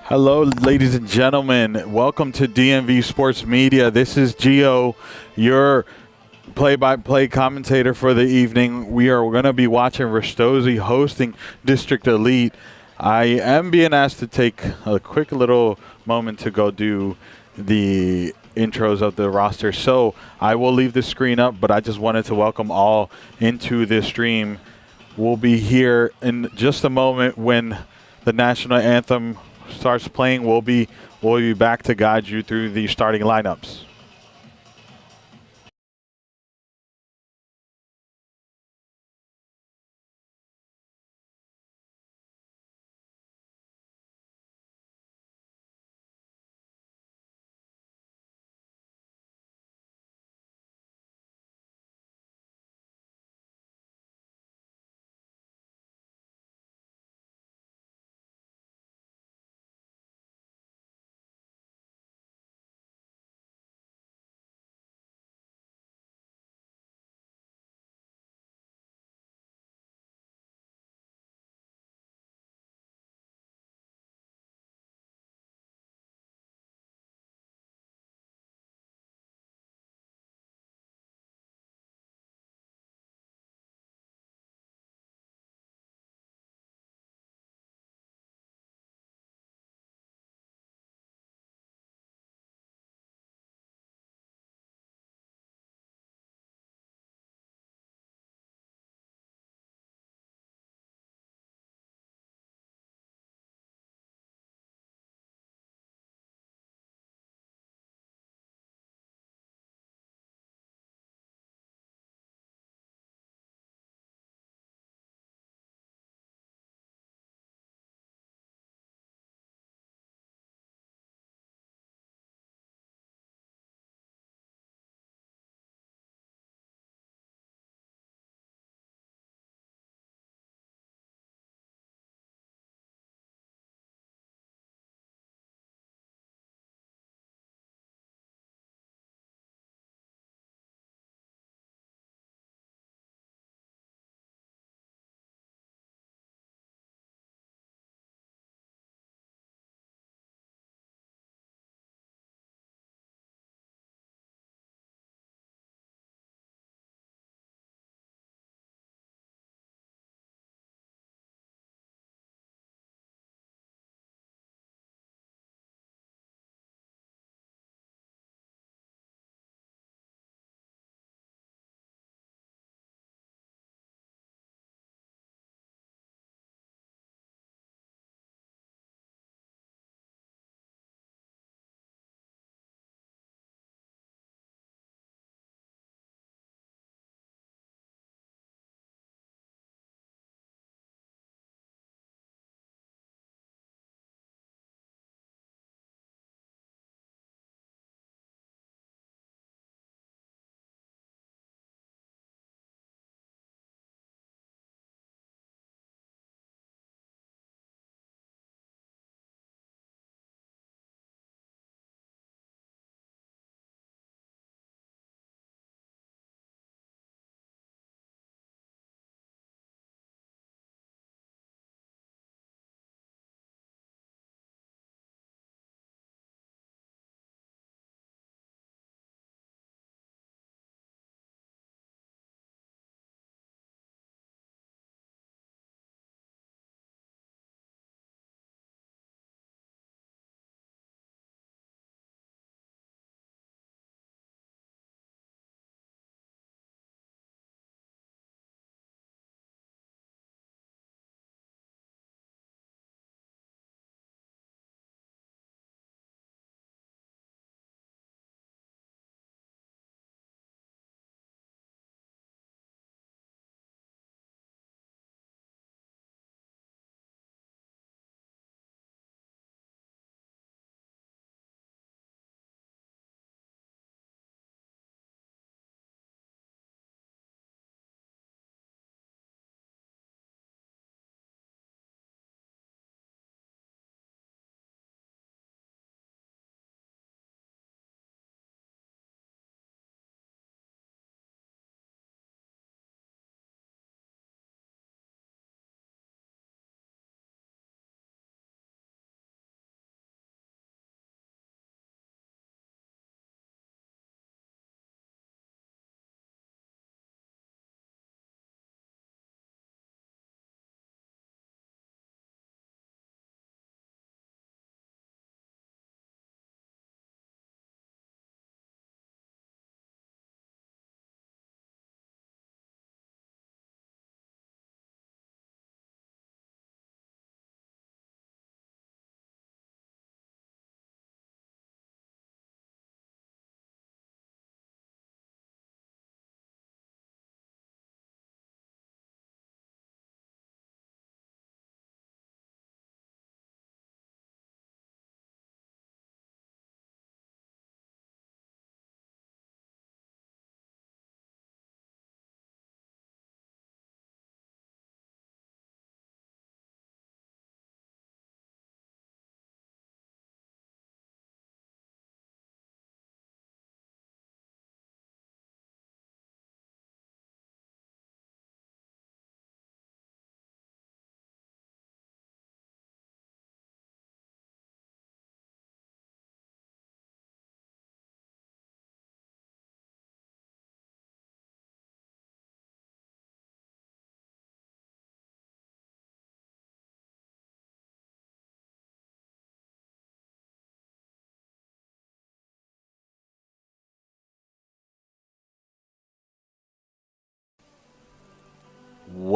Hello, ladies and gentlemen. Welcome to DMV Sports Media. This is Gio, your play-by-play commentator for the evening. We are going to be watching Ristozi hosting District Elite. I am being asked to take a quick little moment to go do the intros of the roster. So I will leave the screen up, but I just wanted to welcome all into this stream. We'll be here in just a moment when the national anthem starts playing. We'll be back to guide you through the starting lineups.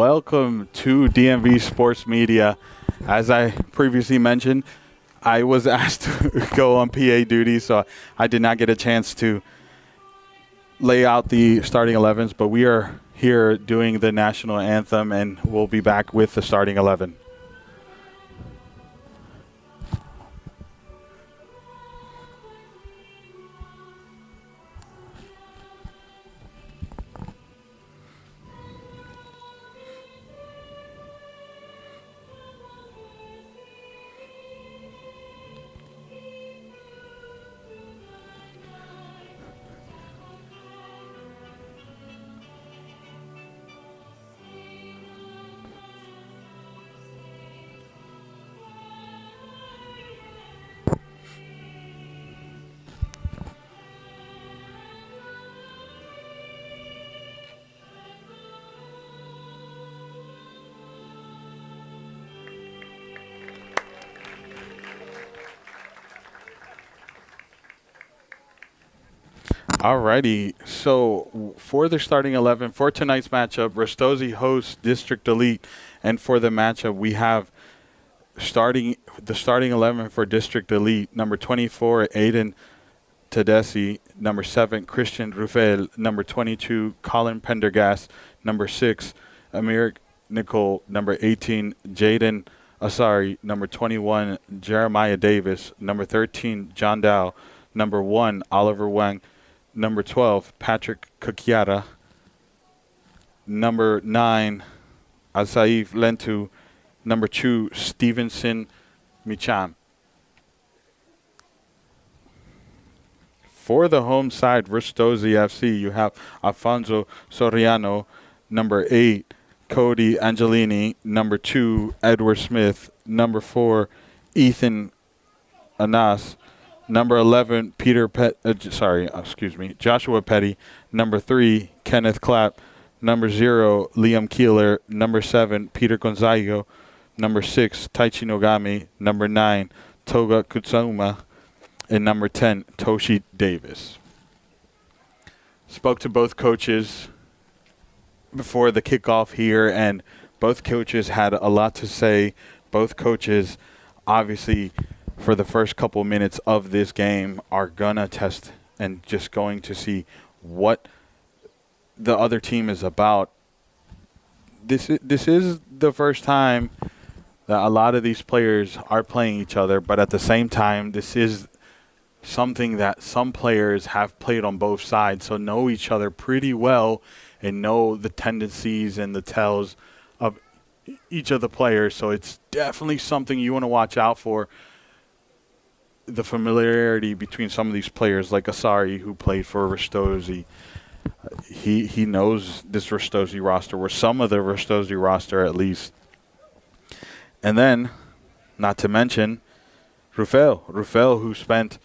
welcome to DMV Sports Media. As I previously mentioned, I was asked to go on PA duty, so I did not get a chance to lay out the starting 11s, but we are here doing the national anthem, and we'll be back with the starting 11. Alrighty, so for the starting 11 for tonight's matchup, Ristozi hosts District Elite, and for the matchup we have starting 11 for District Elite: number 24, Aiden Tedesi; number 7, Christian Rufel; number 22, Colin Pendergast; number 6, Amir Nicole; number 18, Jaden Asari; number 21, Jeremiah Davis; number 13, John Dow; number 1, Oliver Wang; number 12, Patrick Kukiara; number 9, Asaif Lentu; number 2, Stevenson Micham. For the home side, Ristozi FC, you have Alfonso Soriano; number 8, Cody Angelini; number 2, Edward Smith; number 4, Ethan Anas; number 11, Joshua Petty; number 3, Kenneth Clapp; number 0, Liam Keeler; number 7, Peter Gonzago; number 6, Taichi Nogami; number 9, Toga Kutsuma; and number 10, Toshi Davis. Spoke to both coaches before the kickoff here, and both coaches had a lot to say. Both coaches, obviously, for the first couple minutes of this game, are gonna test and just going to see what the other team is about. This is the first time that a lot of these players are playing each other, but at the same time, this is something that some players have played on both sides, so know each other pretty well and know the tendencies and the tells of each of the players. So it's definitely something you want to watch out for. The familiarity between some of these players, like Asari, who played for Ristozi. He knows this Ristozi roster, or some of the Ristozi roster at least. And then, not to mention, Rufel, who spent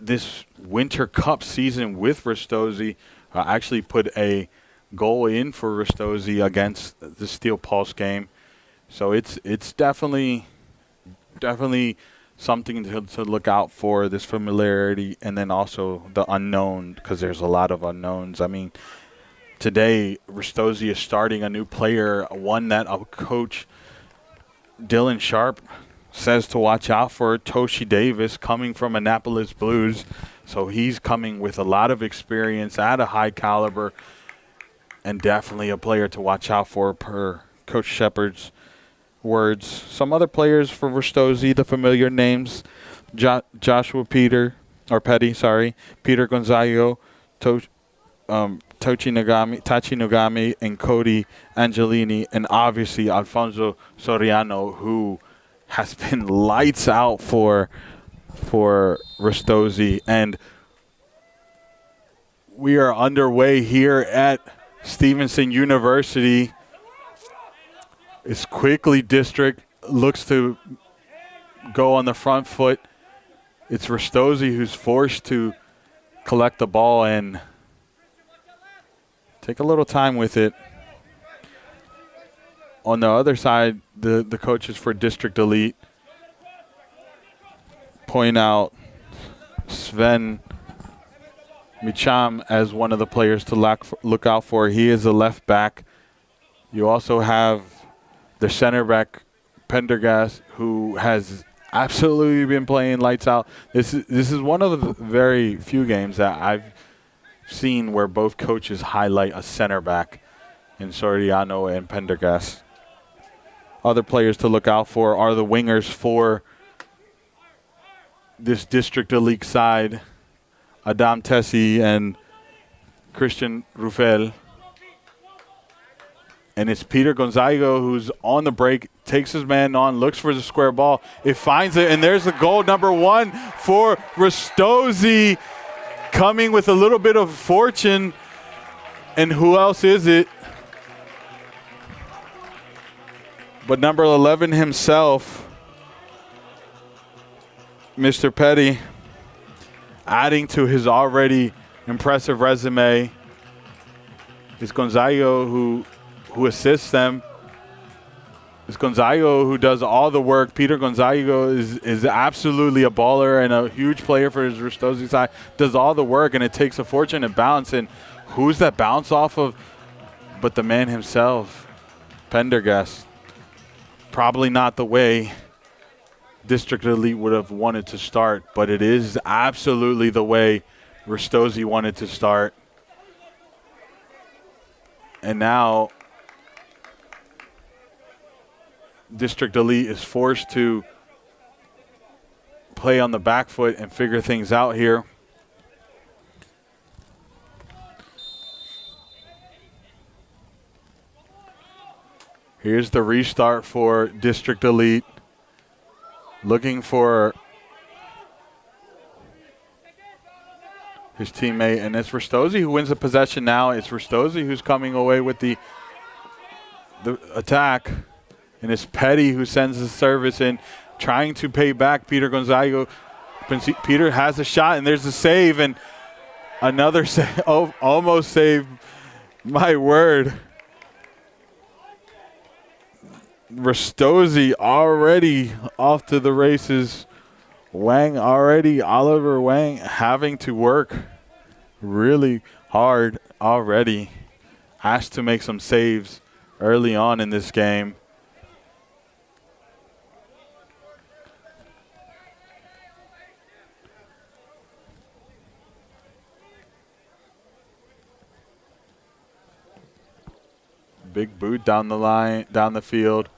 this Winter Cup season with Ristozi, actually put a goal in for Ristozi against the Steel Pulse game. So it's definitely something to look out for, this familiarity, and then also the unknown, because there's a lot of unknowns. I mean, today Ristozi is starting a new player, one that a coach, Dylan Sharp, says to watch out for, Toshi Davis, coming from Annapolis Blues. So he's coming with a lot of experience at a high caliber, and definitely a player to watch out for per Coach Shepard's words. Some other players for Ristozi, the familiar names: Joshua Petty, Peter Gonzago, Tachi Nogami, and Cody Angelini, and obviously Alfonso Soriano, who has been lights out for Ristozi. And we are underway here at Stevenson University. It's quickly District looks to go on the front foot. It's Ristozi who's forced to collect the ball and take a little time with it. On the other side, the coaches for District Elite point out Sven Micham as one of the players to look out for. He is a left back You also have the center back, Pendergast, who has absolutely been playing lights out. This is one of the very few games that I've seen where both coaches highlight a center back in Soriano and Pendergast. Other players to look out for are the wingers for this District Elite side, Adam Tessi and Christian Rufel. And it's Peter Gonzago who's on the break, takes his man on, looks for the square ball. It finds it, and there's the goal number 1 for Ristozi, coming with a little bit of fortune. And who else is it but number 11 himself, Mr. Petty, adding to his already impressive resume. It's Gonzago who assists them. It's Gonzago who does all the work. Peter Gonzago is absolutely a baller and a huge player for his Ristozi side. Does all the work, and it takes a fortunate bounce. And who's that bounce off of but the man himself, Pendergast. Probably not the way District Elite would have wanted to start, but it is absolutely the way Ristozi wanted to start. And now District Elite is forced to play on the back foot and figure things out here. Here's the restart for District Elite. Looking for his teammate, and it's Ristozi who wins the possession now. It's Ristozi who's coming away with the attack, and it's Petty who sends the service in, trying to pay back Peter Gonzago. Peter has a shot, and there's a save, and another save. Oh, almost saved. My word. Ristozi already off to the races. Oliver Wang having to work really hard already. Has to make some saves early on in this game. Big boot down the line, down the field.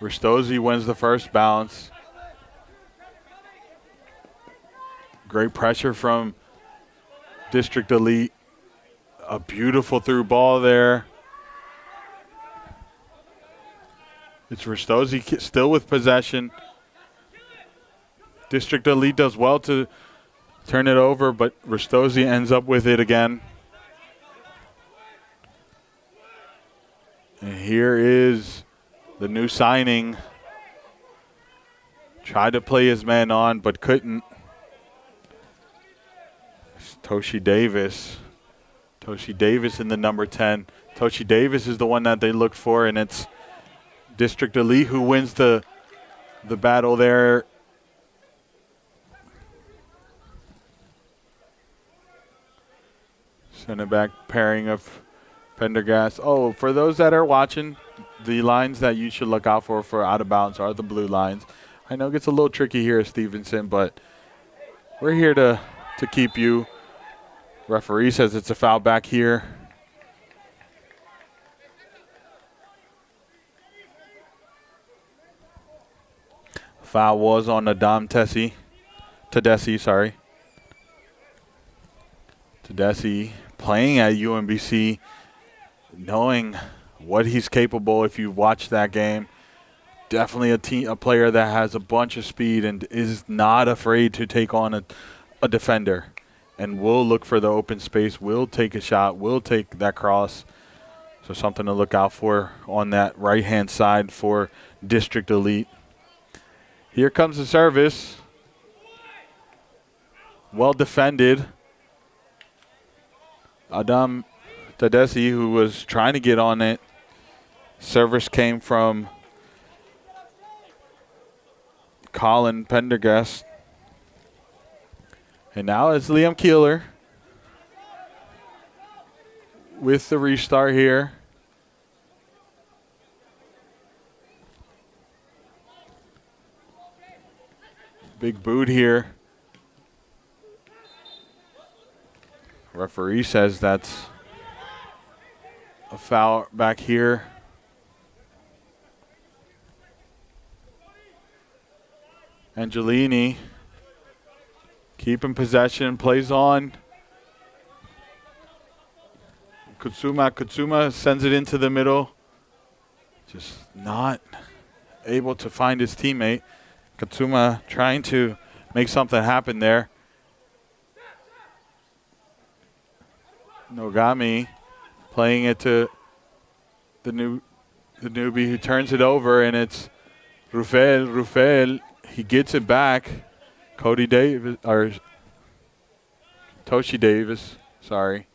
Ristozi wins the first bounce. Great pressure from District Elite. A beautiful through ball there. It's Ristozi still with possession. District Elite does well to turn it over, but Ristozi ends up with it again. And here is the new signing. Tried to play his man on, but couldn't. It's Toshi Davis. Toshi Davis in the number 10. Toshi Davis is the one that they looked for, and it's District Elite who wins the battle there. Center back pairing of Pendergast. Oh, for those that are watching, the lines that you should look out for out of bounds are the blue lines. I know it gets a little tricky here at Stevenson, but we're here to keep you. Referee says it's a foul back here. Foul was on Adam Tedessi, sorry. Tedessi playing at UMBC, knowing what he's capable if you watch that game. Definitely a player that has a bunch of speed and is not afraid to take on a defender and will look for the open space, will take a shot, will take that cross. So something to look out for on that right-hand side for District Elite. Here comes the service. Well defended. Adam Tedessi, who was trying to get on it. Service came from Colin Pendergast. And now it's Liam Keeler with the restart here. Big boot here. Referee says that's a foul back here. Angelini keeping possession, plays on. Kutsuma sends it into the middle. Just not able to find his teammate. Kutsuma trying to make something happen there. Nogami playing it to the newbie who turns it over, and it's Rufel. He gets it back. Cody Davis, or Toshi Davis, sorry.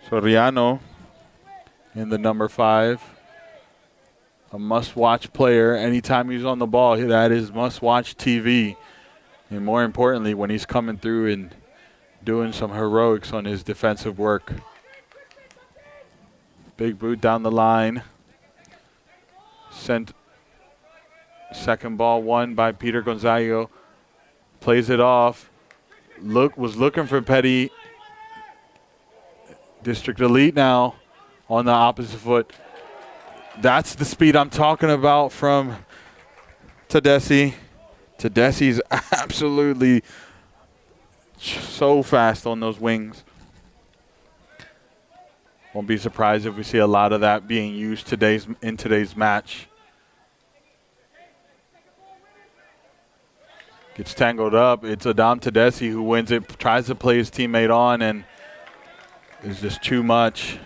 Soriano in the number 5. A must-watch player. Anytime he's on the ball, that is must-watch TV. And more importantly, when he's coming through and doing some heroics on his defensive work. Big boot down the line. Sent second ball won by Peter Gonzago. Plays it off. Was looking for Petty. District Elite now on the opposite foot. That's the speed I'm talking about from Tedeschi. Tedeschi's absolutely so fast on those wings. Won't be surprised if we see a lot of that being used in today's match. Gets tangled up. It's Adam Tedeschi who wins it, tries to play his teammate on, and it's just too much.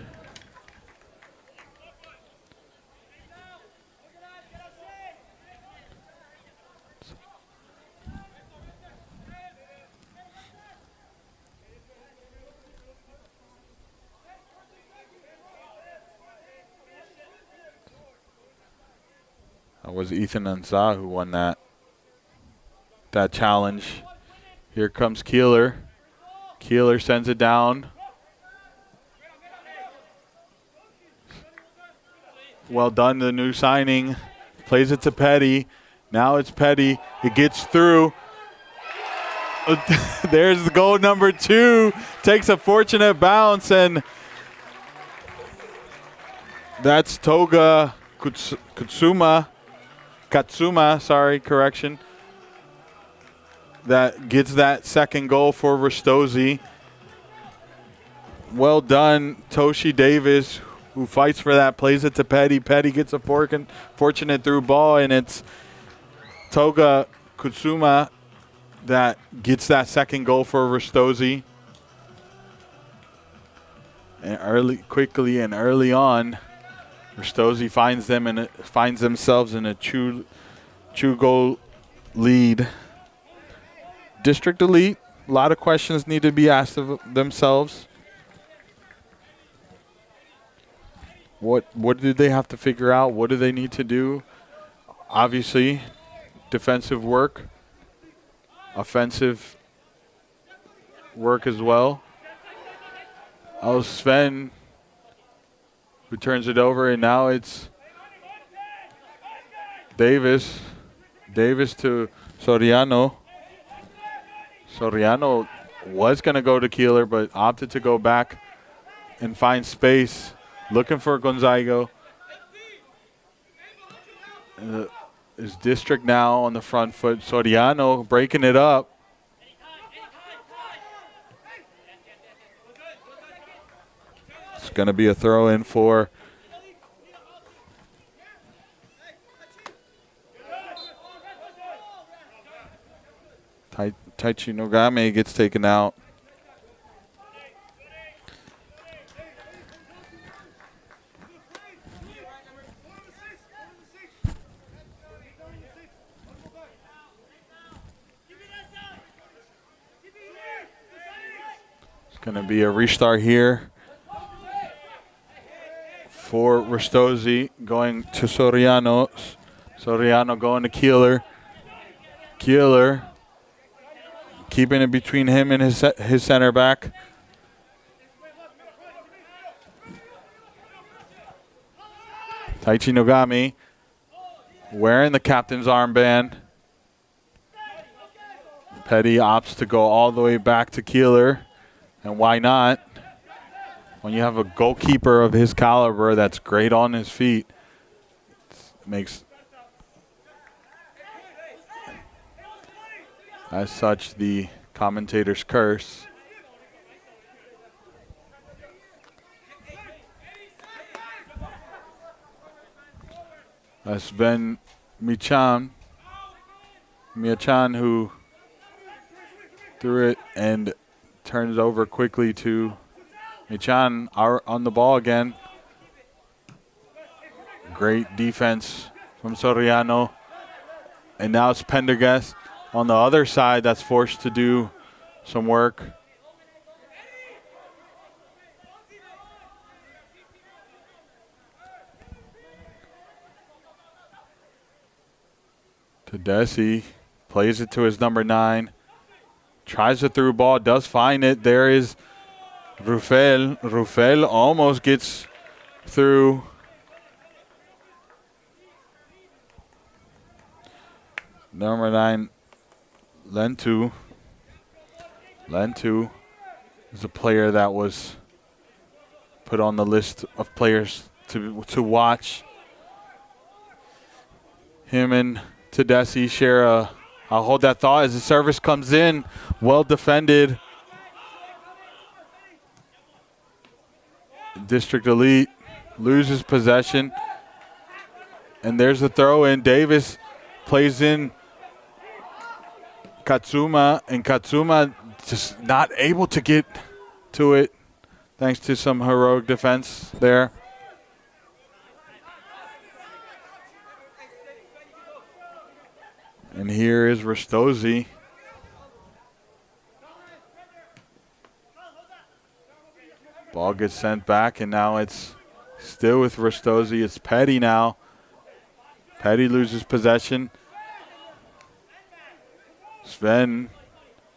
That was Ethan Ansah who won that challenge. Here comes Keeler. Keeler sends it down. Well done, the new signing. Plays it to Petty. Now it's Petty. It gets through. There's the goal number 2. Takes a fortunate bounce, and that's Toga Katsuma, correction. That gets that second goal for Ristozi. Well done, Toshi Davis, who fights for that, plays it to Petty. Petty gets a fortunate through ball, and it's Toga Kutsuma that gets that second goal for Ristozi. And quickly and early on, Ristozi finds themselves in a two-goal lead. District Elite, a lot of questions need to be asked of themselves. What do they have to figure out? What do they need to do? Obviously, defensive work, offensive work as well. Oh, Sven, who turns it over, and now it's Davis. Davis to Soriano. Soriano was going to go to Keeler, but opted to go back and find space, looking for Gonzago. Is District now on the front foot. Soriano breaking it up. It's going to be a throw in for Taichi Nogame. Gets taken out. It's going to be a restart here for Ristozi, going to Soriano. Soriano going to Keeler. Keeler keeping it between him and his center back. Taichi Nogami wearing the captain's armband. Petty opts to go all the way back to Keeler, and why not? When you have a goalkeeper of his caliber that's great on his feet, it makes, as such, the commentator's curse. That's Ben Michan who threw it and turns over quickly to Michan on the ball again. Great defense from Soriano. And now it's Pendergast on the other side that's forced to do some work. Tedeschi plays it to his number 9. Tries the through ball, does find it. There is Rufel. Rufel almost gets through. Number 9, Lentu. Lentu is a player that was put on the list of players to watch. Him and Tedeschi share a. I'll hold that thought as the service comes in. Well defended. District Elite loses possession. And there's the throw in. Davis plays in Katsuma. And Katsuma just not able to get to it thanks to some heroic defense there. And here is Ristozi. Ball gets sent back, and now it's still with Ristozi. It's Petty now. Petty loses possession. Sven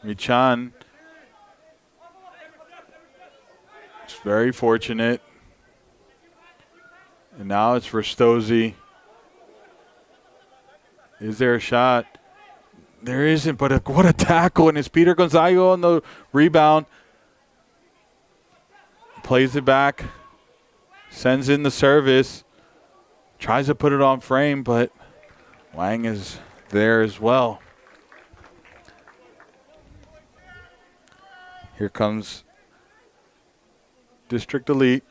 Michan. It's very fortunate. And now it's Ristozi. Is there a shot? There isn't, but what a tackle. And it's Peter Gonzago on the rebound. Plays it back. Sends in the service. Tries to put it on frame, but Wang is there as well. Here comes District Elite.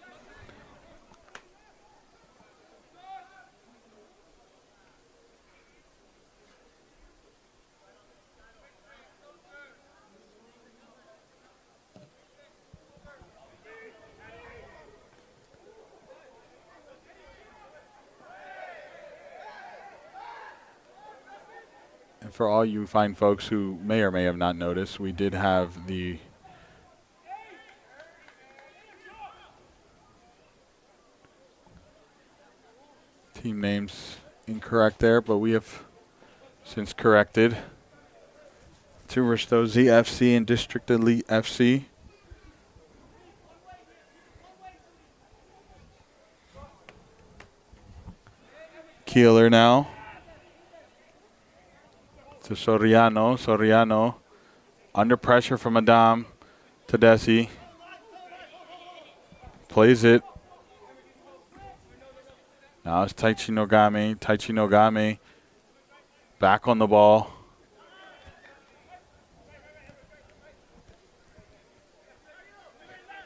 And for all you fine folks who may or may have not noticed, we did have the team names incorrect there, but we have since corrected to Ristozi FC and District Elite FC. Keeler now to Soriano. Soriano under pressure from Adam Tedeschi. Plays it. Now it's Taichi Nogami. Taichi Nogami back on the ball.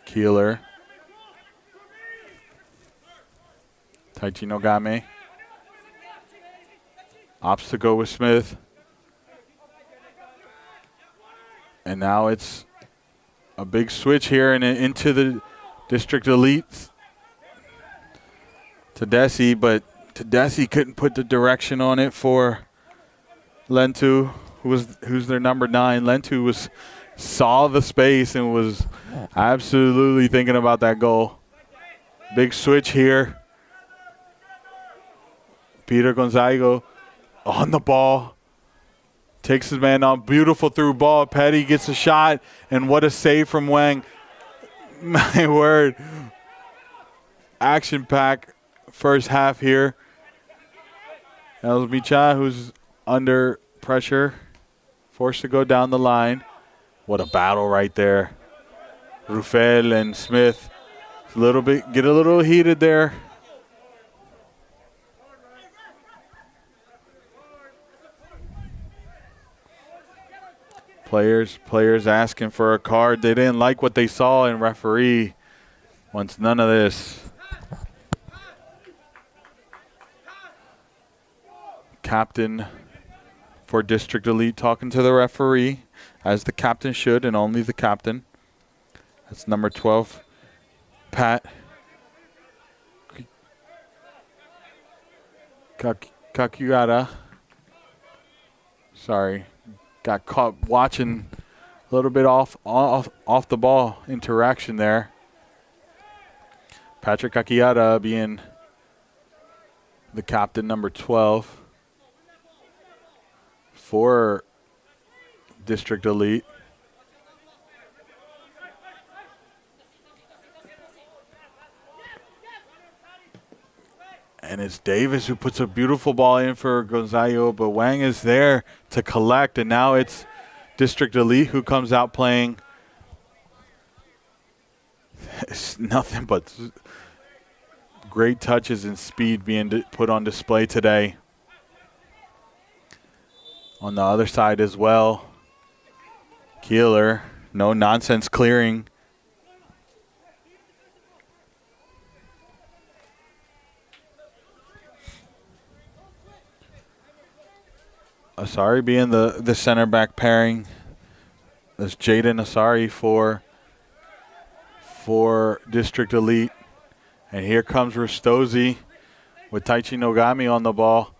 Keeler. Taichi Nogami. Opts to go with Smith. And now it's a big switch here and into the District Elite. Tedeschi, but Tedeschi couldn't put the direction on it for Lentu, who's their number 9. Lentu saw the space and was absolutely thinking about that goal. Big switch here. Peter Gonzago on the ball. Takes his man on. Beautiful through ball. Petty gets a shot. And what a save from Wang. My word. Action-packed first half here. Elmicha, who's under pressure, forced to go down the line. What a battle right there. Rufel and Smith get a little heated there. Players asking for a card. They didn't like what they saw, and referee wants none of this. Captain for District Elite talking to the referee, as the captain should, and only the captain. That's number 12, Pat Kakugara. Sorry, got caught watching a little bit off the ball interaction there. Patrick Kakuyara being the captain, number 12 for District Elite. And it's Davis who puts a beautiful ball in for Gonzayo, but Wang is there to collect, and now it's District Elite who comes out playing. It's nothing but great touches and speed being put on display today. On the other side as well, Keeler, no nonsense clearing. Asari being the center back pairing. That's Jaden Asari for District Elite. And here comes Ristozi with Taichi Nogami on the ball.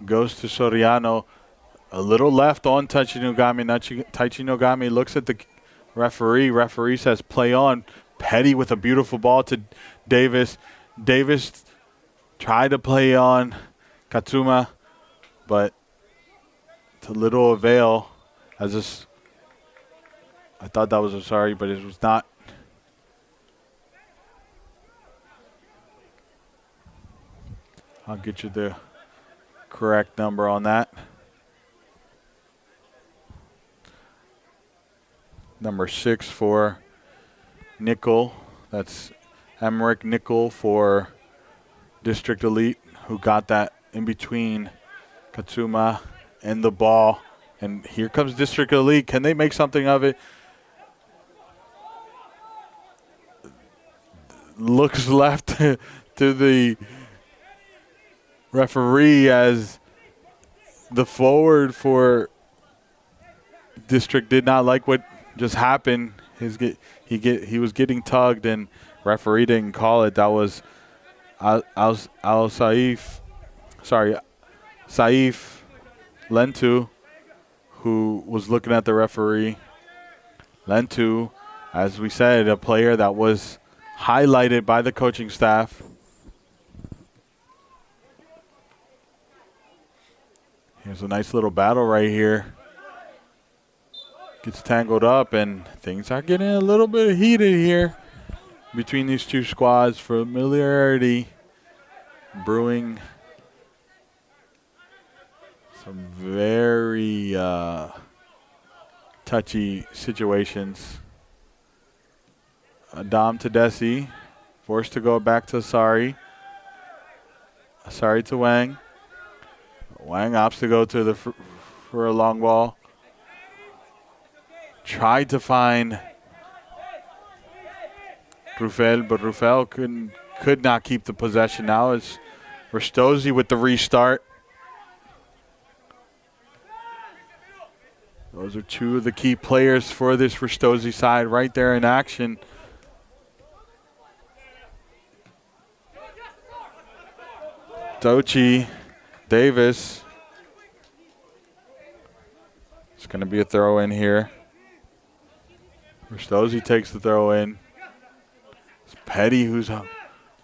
Goes to Soriano. A little left on Taichi Nogami. Taichi Nogami looks at the referee. Referee says play on. Petty with a beautiful ball to Davis. Davis tried to play on Katsuma, but to little avail. I thought that was Asari, but it was not. I'll get you the correct number on that. Number 6 for Nickel. That's Emmerich Nickel for District Elite, who got that in between Katsuma and the ball. And here comes District Elite. Can they make something of it? Looks left to the referee as the forward for District did not like what just happened. He was getting tugged, and referee didn't call it. That was Saif Lentu, who was looking at the referee. Lentu, as we said, a player that was highlighted by the coaching staff. Here's a nice little battle right here. Gets tangled up, and things are getting a little bit heated here between these two squads. Familiarity brewing some very touchy situations. Adam Tedesi forced to go back to Asari. Asari to Wang. Wang opts to go to for a long ball. Tried to find Rufel, but Rufel could not keep the possession. Now it's Ristozi with the restart. Those are two of the key players for this Ristozi side right there in action. Dochi, Davis. It's going to be a throw in here. Ristozi takes the throw in. It's Petty who's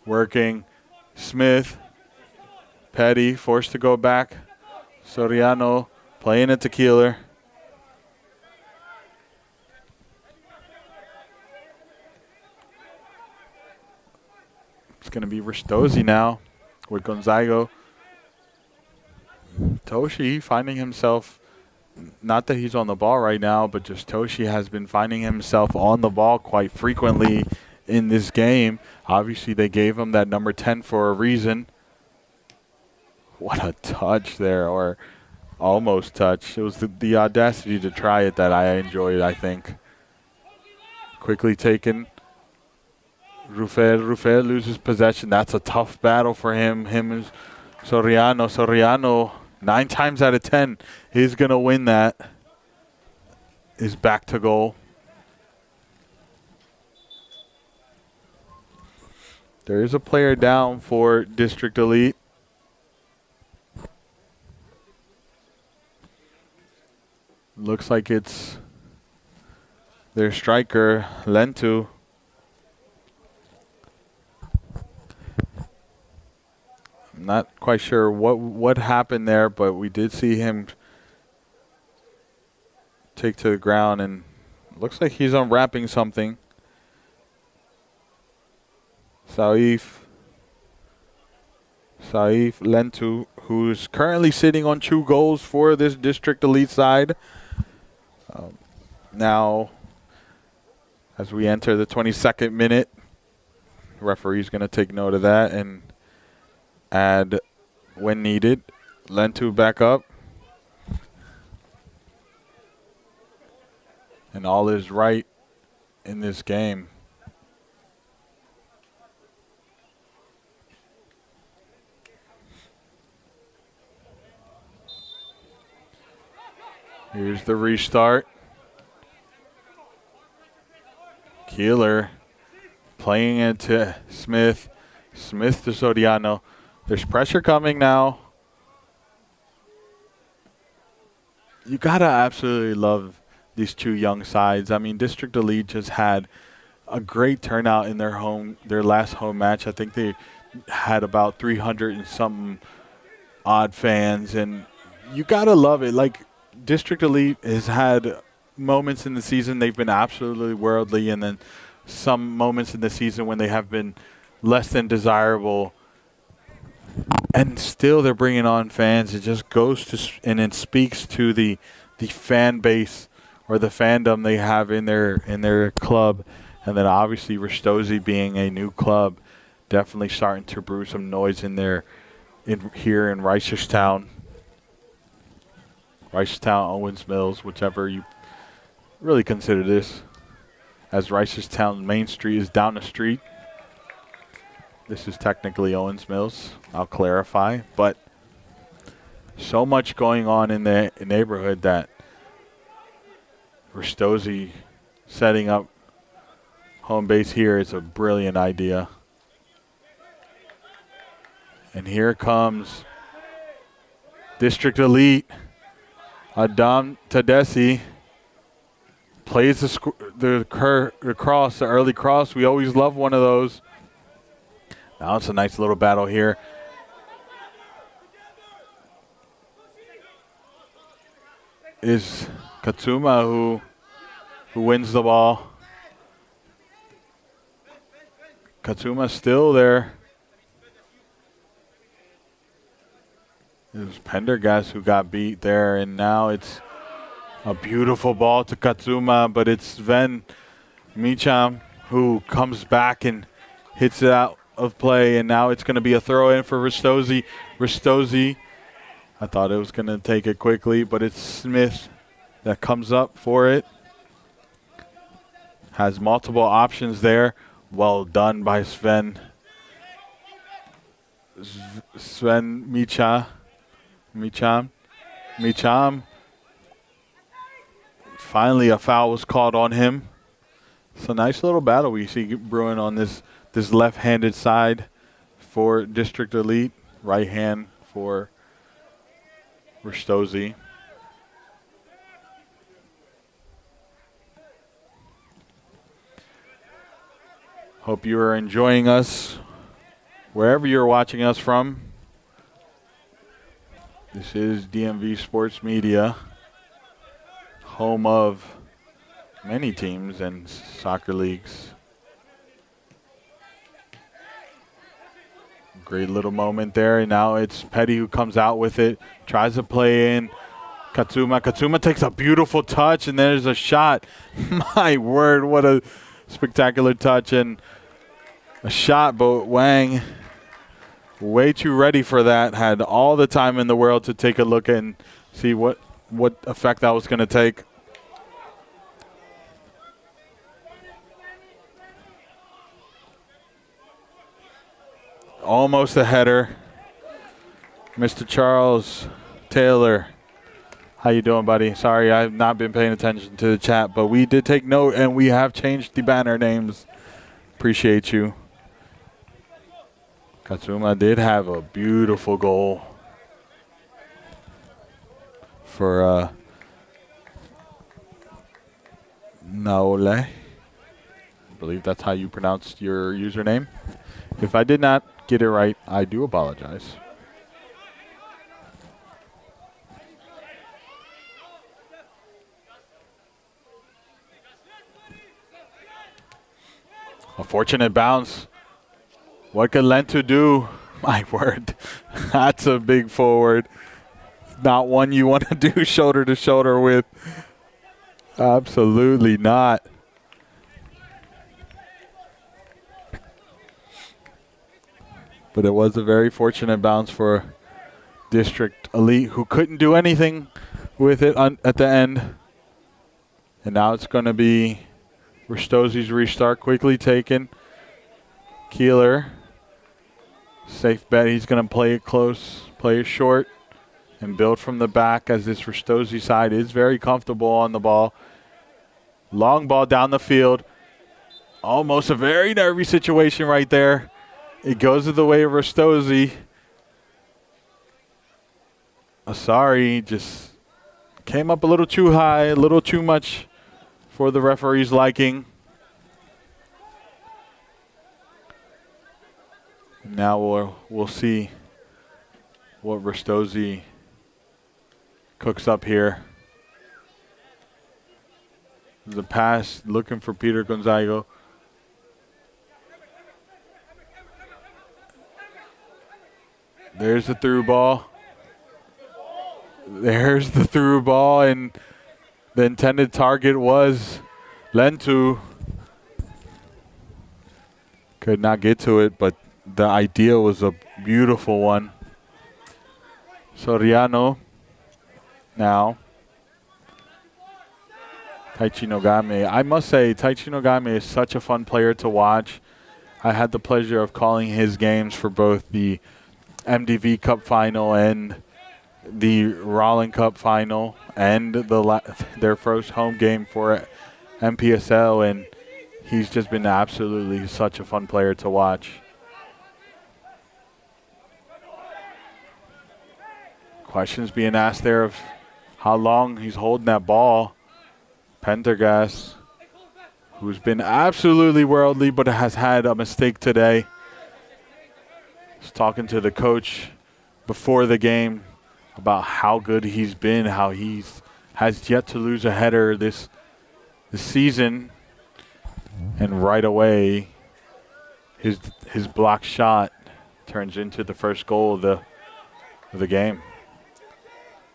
working. Smith. Petty forced to go back. Soriano playing it to Keeler. It's going to be Ristozi now with Gonzago. Toshi finding himself, not that he's on the ball right now, but just Toshi has been finding himself on the ball quite frequently in this game. Obviously, they gave him that number 10 for a reason. What a touch there, or almost touch. It was the audacity to try it that I enjoyed, I think. Quickly taken. Rufer loses possession. That's a tough battle for him. Him and Soriano. Soriano, 9 times out of 10, is going to win that. Is back to goal. There is a player down for District Elite. Looks like it's their striker, Lentu. I'm not quite sure what happened there, but we did see him take to the ground, and looks like he's unwrapping something. Saif Lentu, who's currently sitting on 2 goals for this District Elite side. Now, as we enter the 22nd minute, the referee's going to take note of that and add when needed. Lentu back up. And all is right in this game. Here's the restart. Keeler playing it to Smith. Smith to Soriano. There's pressure coming now. You gotta absolutely love these 2 young sides. I mean, District Elite just had a great turnout in their last home match. I think they had about 300 and something odd fans, and you gotta love it. Like, District Elite has had moments in the season they've been absolutely worldly, and then some moments in the season when they have been less than desirable, and still they're bringing on fans. It just goes to and it speaks to the fan base or the fandom they have in their club. And then obviously Ristozi being a new club, definitely starting to brew some noise in there here in Reisterstown, Owens Mills, whichever you really consider this, as Reisterstown Main Street is down the street. This is technically Owens Mills, I'll clarify, but so much going on in the neighborhood that Ristozi setting up home base here is a brilliant idea. And here comes District Elite. Adam Tadesi plays the cross, the early cross. We always love one of those. Now it's a nice little battle here. Is Katsuma who wins the ball. Katsuma still there. It was Pendergast who got beat there, and now it's a beautiful ball to Katsuma, but it's Sven Micham who comes back and hits it out of play, and now it's going to be a throw in for Ristozi. Ristozi, I thought it was going to take it quickly, but it's Smith that comes up for it. Has multiple options there. Well done by Sven. Sven Micham. Finally, a foul was called on him. It's a nice little battle we see brewing on this left-handed side for District Elite, right hand for Ristozi. Hope you are enjoying us wherever you're watching us from. This is DMV Sports Media, home of many teams and soccer leagues. Great little moment there, and now it's Petty who comes out with it, tries to play in. Katsuma takes a beautiful touch, and there's a shot. My word, what a spectacular touch and a shot, but Wang way too ready for that. Had all the time in the world to take a look and see what effect that was going to take. Almost a header. Mr. Charles Taylor. How you doing, buddy? Sorry, I've not been paying attention to the chat, but we did take note, and we have changed the banner names. Appreciate you. Katsuma did have a beautiful goal for Naole. I believe that's how you pronounced your username. If I did not get it right, I do apologize. A fortunate bounce. What could Lentu do? My word. That's a big forward. Not one you want to do shoulder to shoulder with. Absolutely not. But it was a very fortunate bounce for District Elite, who couldn't do anything with it at the end. And now it's going to be Ristosi's restart, quickly taken. Keeler, safe bet. He's going to play it close, play it short, and build from the back, as this Ristosi side is very comfortable on the ball. Long ball down the field. Almost a very nervy situation right there. It goes to the way of Ristosi. Asari just came up a little too high, a little too much for the referee's liking. Now we'll see what Ristosi cooks up here. The pass looking for Peter Gonzago. There's the through ball. There's the through ball, and the intended target was Lentu. Could not get to it, but the idea was a beautiful one. Soriano now. Taichi Nogame. I must say, Taichi Nogame is such a fun player to watch. I had the pleasure of calling his games for both the MDV Cup final and the Rolling Cup final, and their first home game for NPSL, and he's just been absolutely such a fun player to watch. Questions being asked there of how long he's holding that ball. Pendergast, who's been absolutely worldly but has had a mistake today. Was talking to the coach before the game about how good he's been, how has yet to lose a header this season, and right away his block shot turns into the first goal of the game.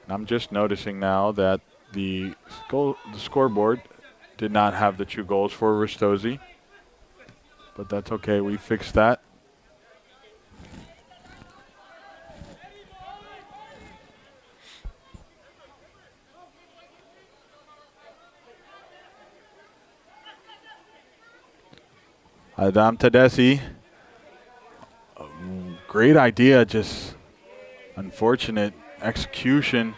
And I'm just noticing now that the scoreboard did not have the 2 goals for Ristosi, but that's okay. We fixed that. Adam Tedeschi, great idea, just unfortunate execution.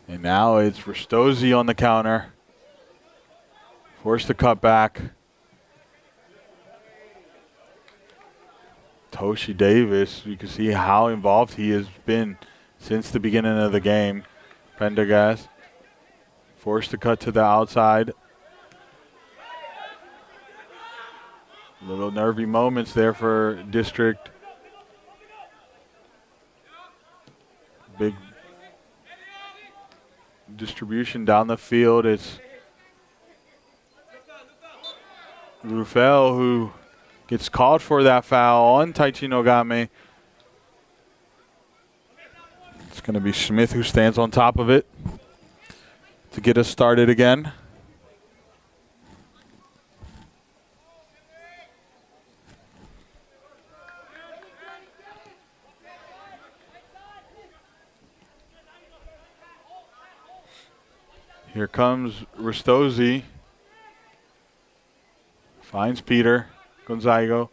And now it's Ristosi on the counter. Forced to cut back. Toshi Davis, you can see how involved he has been since the beginning of the game. Pendergast forced to cut to the outside. Little nervy moments there for District. Big distribution down the field. It's Rufel who Gets called for that foul on Taichi Nogame. It's going to be Smith who stands on top of it to get us started again. Here comes Ristozi. Finds Peter Gonzago.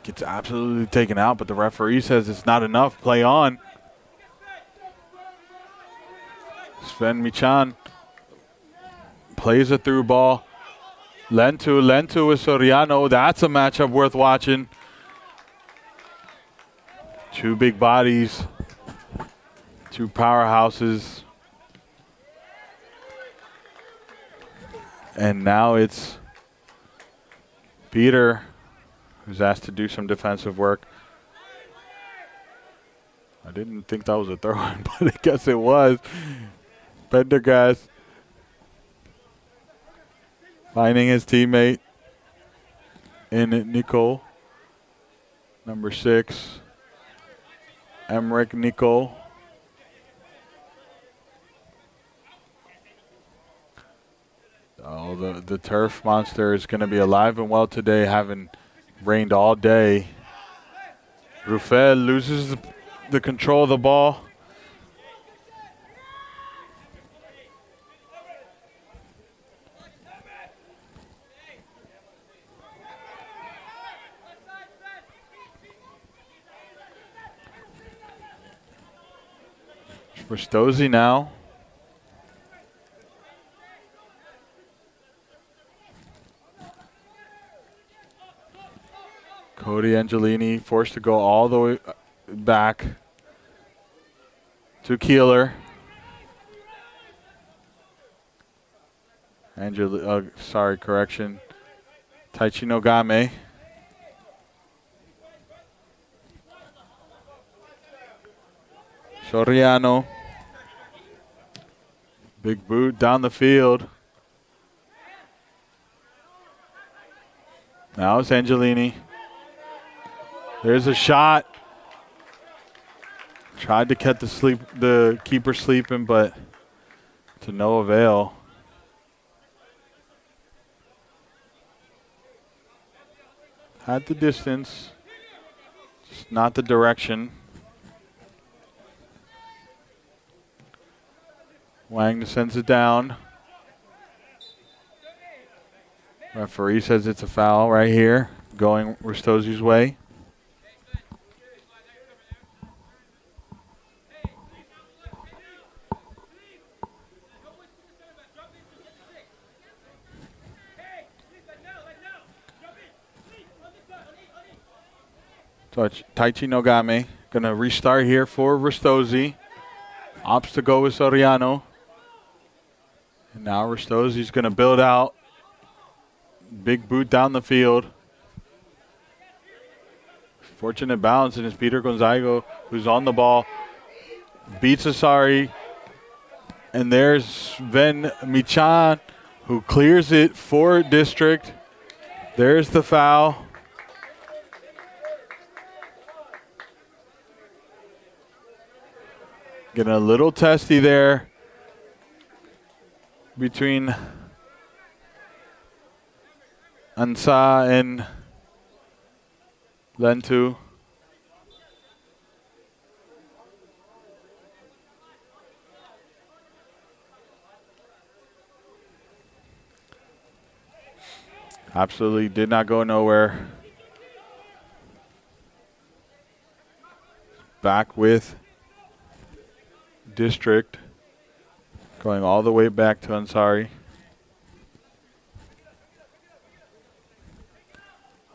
Gets absolutely taken out, but the referee says it's not enough. Play on. Sven Michan plays a through ball. Lentu with Soriano. That's a matchup worth watching. Two big bodies. Two powerhouses. And now it's Peter who's asked to do some defensive work. I didn't think that was a throw-in, but I guess it was. Pendergast finding his teammate in Nicole. Number 6, Emmerich Nicole. Oh, the turf monster is going to be alive and well today, having rained all day. Ruffel loses the control of the ball. Ristozi now. Cody Angelini forced to go all the way back to Keeler. Correction. Taichi Nogame. Soriano. Big boot down the field. Now it's Angelini. There's a shot. Tried to catch the keeper sleeping, but to no avail. Had the distance, just not the direction. Wang sends it down. Referee says it's a foul right here, going Ristozi's way. So it's Taichi Nogame going to restart here for Ristozi. Opts to go with Soriano. And now Ristozi's going to build out. Big boot down the field. Fortunate balance, and it's Peter Gonzago who's on the ball. Beats Asari. And there's Sven Michan who clears it for District. There's the foul. Getting a little testy there between Ansa and Lentu. Absolutely did not go nowhere. Back with District, going all the way back to Ansari.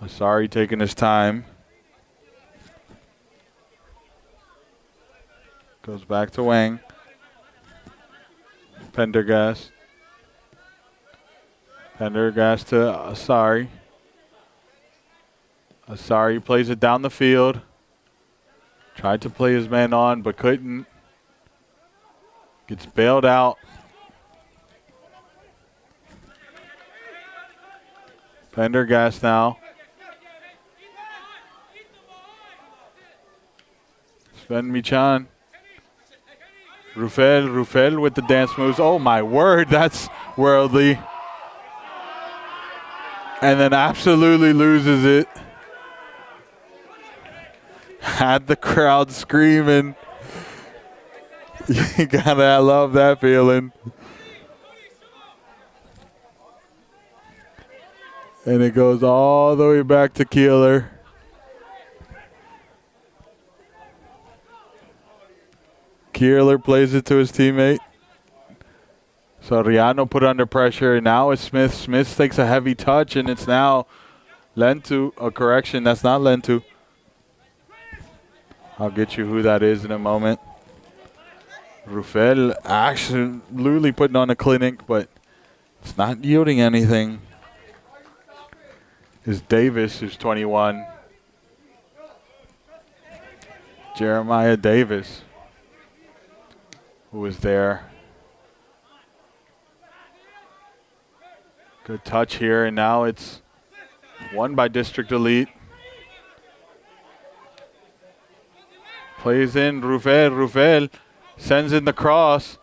Ansari taking his time. Goes back to Wang. Pendergast. Pendergast to Asari. Asari plays it down the field. Tried to play his man on, but couldn't. Gets bailed out. Pendergast now. Sven Michan. Rufel with the dance moves. Oh my word, that's worldly. And then absolutely loses it. Had the crowd screaming. You gotta love that feeling. And it goes all the way back to Keeler. Keeler plays it to his teammate. Soriano put under pressure. Now it's Smith. Smith takes a heavy touch, and it's now Lentu. A correction, that's not Lentu. I'll get you who that is in a moment. Rufel absolutely putting on a clinic, but it's not yielding anything. Is Davis, who's 21. Jeremiah Davis, who was there. Good touch here, and now it's won by District Elite. Plays in Rufel sends in the cross.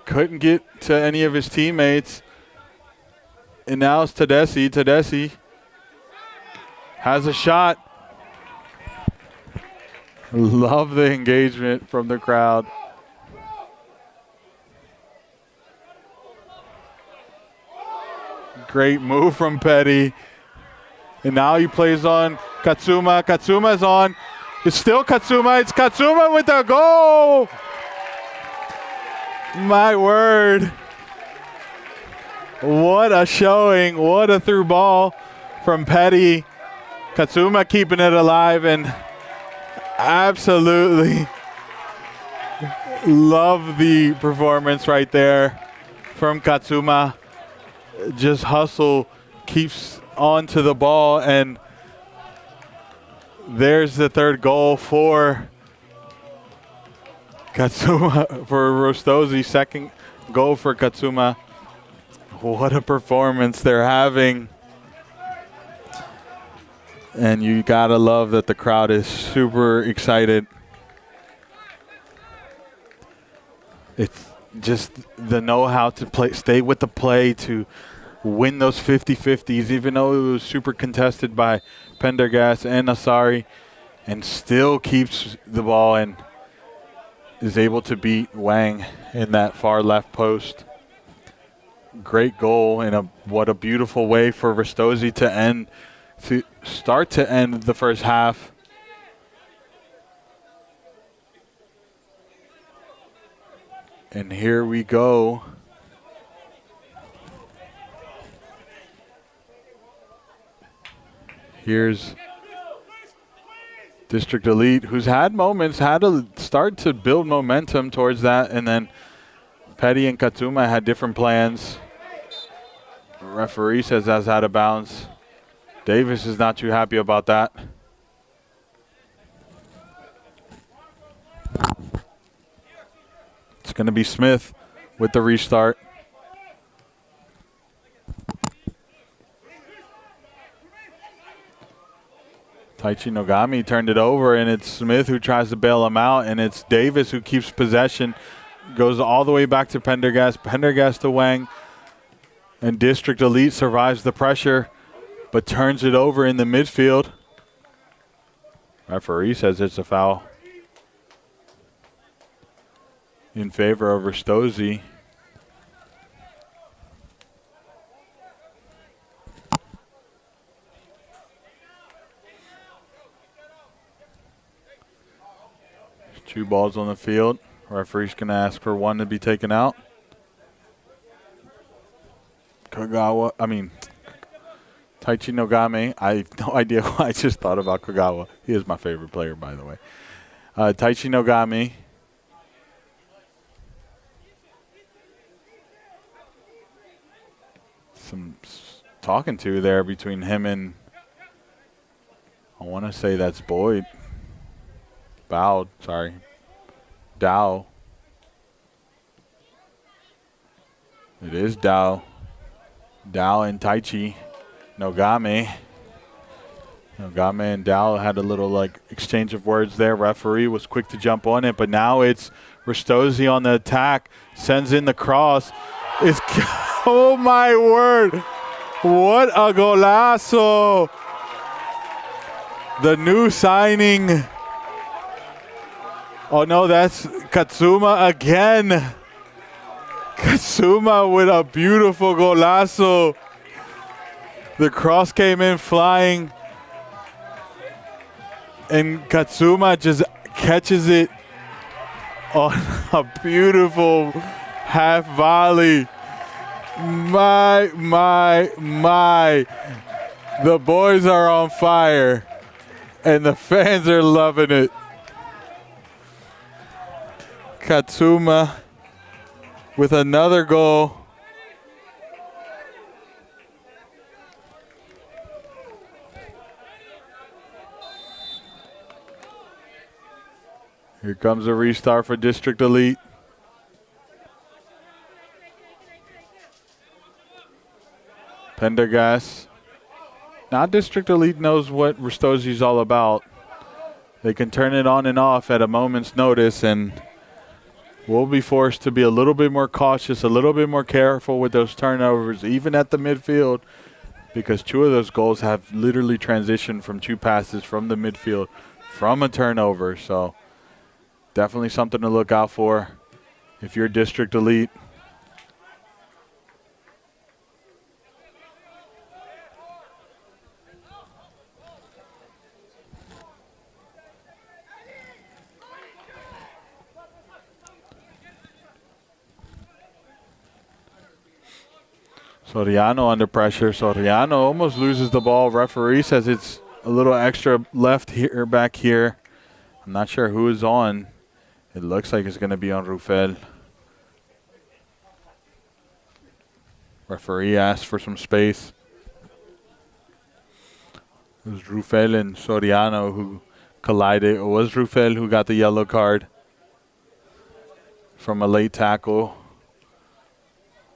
Couldn't get to any of his teammates. And now it's Tedeschi. Tedeschi has a shot. Love the engagement from the crowd. Great move from Petty. And now he plays on Katsuma. Katsuma's on. It's still Katsuma. It's Katsuma with the goal. My word. What a showing. What a through ball from Petty. Katsuma keeping it alive, and absolutely love the performance right there from Katsuma. Just hustle, keeps on to the ball, and there's the third goal for Katsuma, for Ristozi. Second goal for Katsuma. What a performance they're having. And you gotta love that the crowd is super excited. It's just the know-how to play, stay with the play, to win those 50-50s, even though it was super contested by Pendergast and Asari, and still keeps the ball and is able to beat Wang in that far left post. Great goal, and what a beautiful way for Ristozi to start to end the first half. And here we go. Here's District Elite, who's had moments, had to start to build momentum towards that, and then Petty and Katsuma had different plans. The referee says that's out of bounds. Davis is not too happy about that. It's going to be Smith with the restart. Taichi Nogami turned it over, and it's Smith who tries to bail him out, and it's Davis who keeps possession. Goes all the way back to Pendergast. Pendergast to Wang. And District Elite survives the pressure, but turns it over in the midfield. Referee says it's a foul in favor of Ristozi. Two balls on the field. Referee's going to ask for one to be taken out. Taichi Nogami. I have no idea why I just thought about Kagawa. He is my favorite player, by the way. Taichi Nogami. Some talking to there between him and, I want to say that's Boyd. Dao. It is Dao. Dao and Taichi Nogame. Nogame and Dow had a little exchange of words there. Referee was quick to jump on it, but now it's Ristozi on the attack. Sends in the cross. Oh my word! What a golazo! The new signing. Oh no, that's Katsuma again. Katsuma with a beautiful golazo. The cross came in flying, and Katsuma just catches it on a beautiful half volley. My. The boys are on fire, and the fans are loving it. Katsuma with another goal. Here comes a restart for District Elite. Pendergast. Now District Elite knows what Ristozi is all about. They can turn it on and off at a moment's notice, and we'll be forced to be a little bit more cautious, a little bit more careful with those turnovers, even at the midfield, because 2 of those goals have literally transitioned from 2 passes from the midfield from a turnover. So definitely something to look out for if you're District Elite. Soriano under pressure. Soriano almost loses the ball. Referee says it's a little extra left here, back here. I'm not sure who is on. It looks like it's going to be on Rufel. Referee asked for some space. It was Rufel and Soriano who collided. It was Rufel who got the yellow card from a late tackle.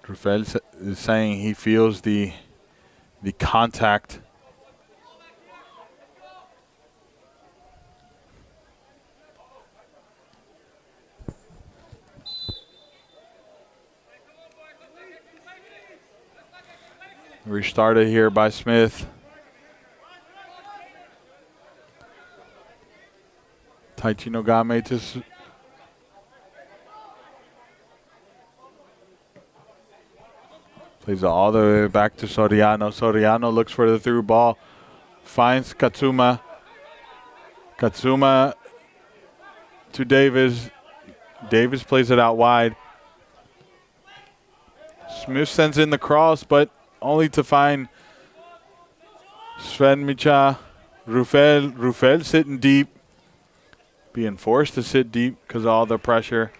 Rufel is saying he feels the contact. Restarted here by Smith. Taichi Nogame to plays it all the way back to Soriano. Soriano looks for the through ball. Finds Katsuma. Katsuma to Davis. Davis plays it out wide. Smith sends in the cross, but only to find Sven Micha. Rufel sitting deep. Being forced to sit deep because of all the pressure.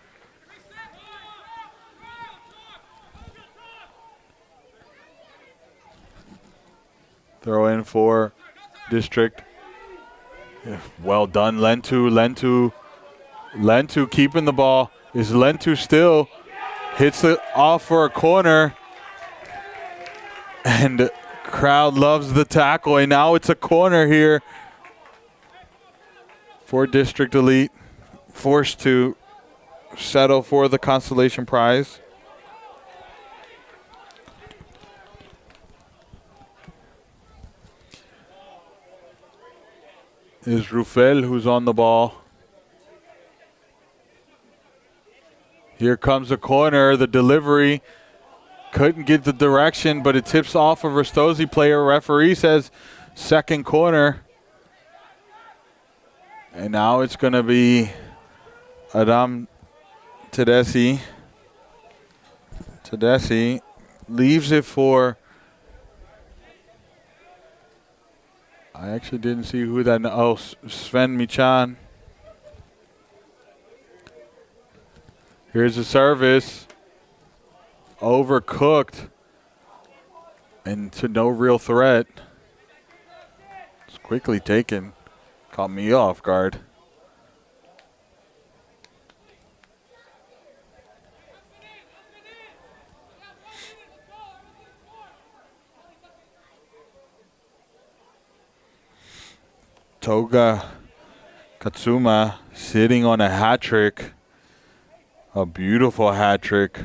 Throw in for District. Yeah, well done, Lentu. Lentu keeping the ball. Is Lentu still? Hits it off for a corner. And crowd loves the tackle. And now it's a corner here for District Elite. Forced to settle for the consolation prize. Is Rufel who's on the ball. Here comes a corner. The delivery couldn't get the direction, but it tips off a Ristozi player. Referee says second corner. And now it's going to be Adam Tedeschi. Tedeschi leaves it for... I actually didn't see who that... Oh, Sven Michan. Here's the service. Overcooked. And to no real threat. It's quickly taken. Caught me off guard. Toga Katsuma sitting on a hat trick. A beautiful hat trick.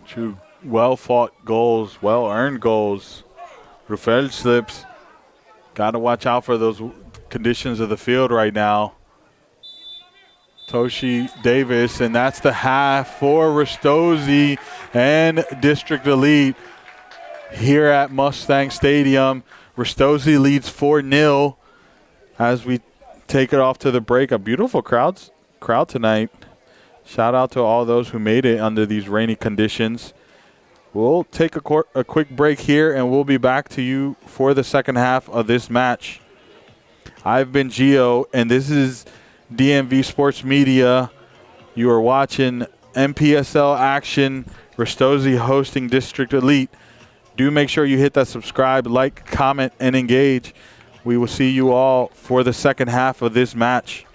Two well-fought goals, well-earned goals. Rufel slips. Got to watch out for those conditions of the field right now. Toshi Davis, and that's the half for Ristozi and District Elite here at Mustang Stadium. Ristozi leads 4-0 as we take it off to the break. A beautiful crowd tonight. Shout out to all those who made it under these rainy conditions. We'll take a quick break here, and we'll be back to you for the second half of this match. I've been Gio, and this is DMV Sports Media. You are watching NPSL action. Ristozi hosting District Elite. Do make sure you hit that subscribe, like, comment, and engage. We will see you all for the second half of this match.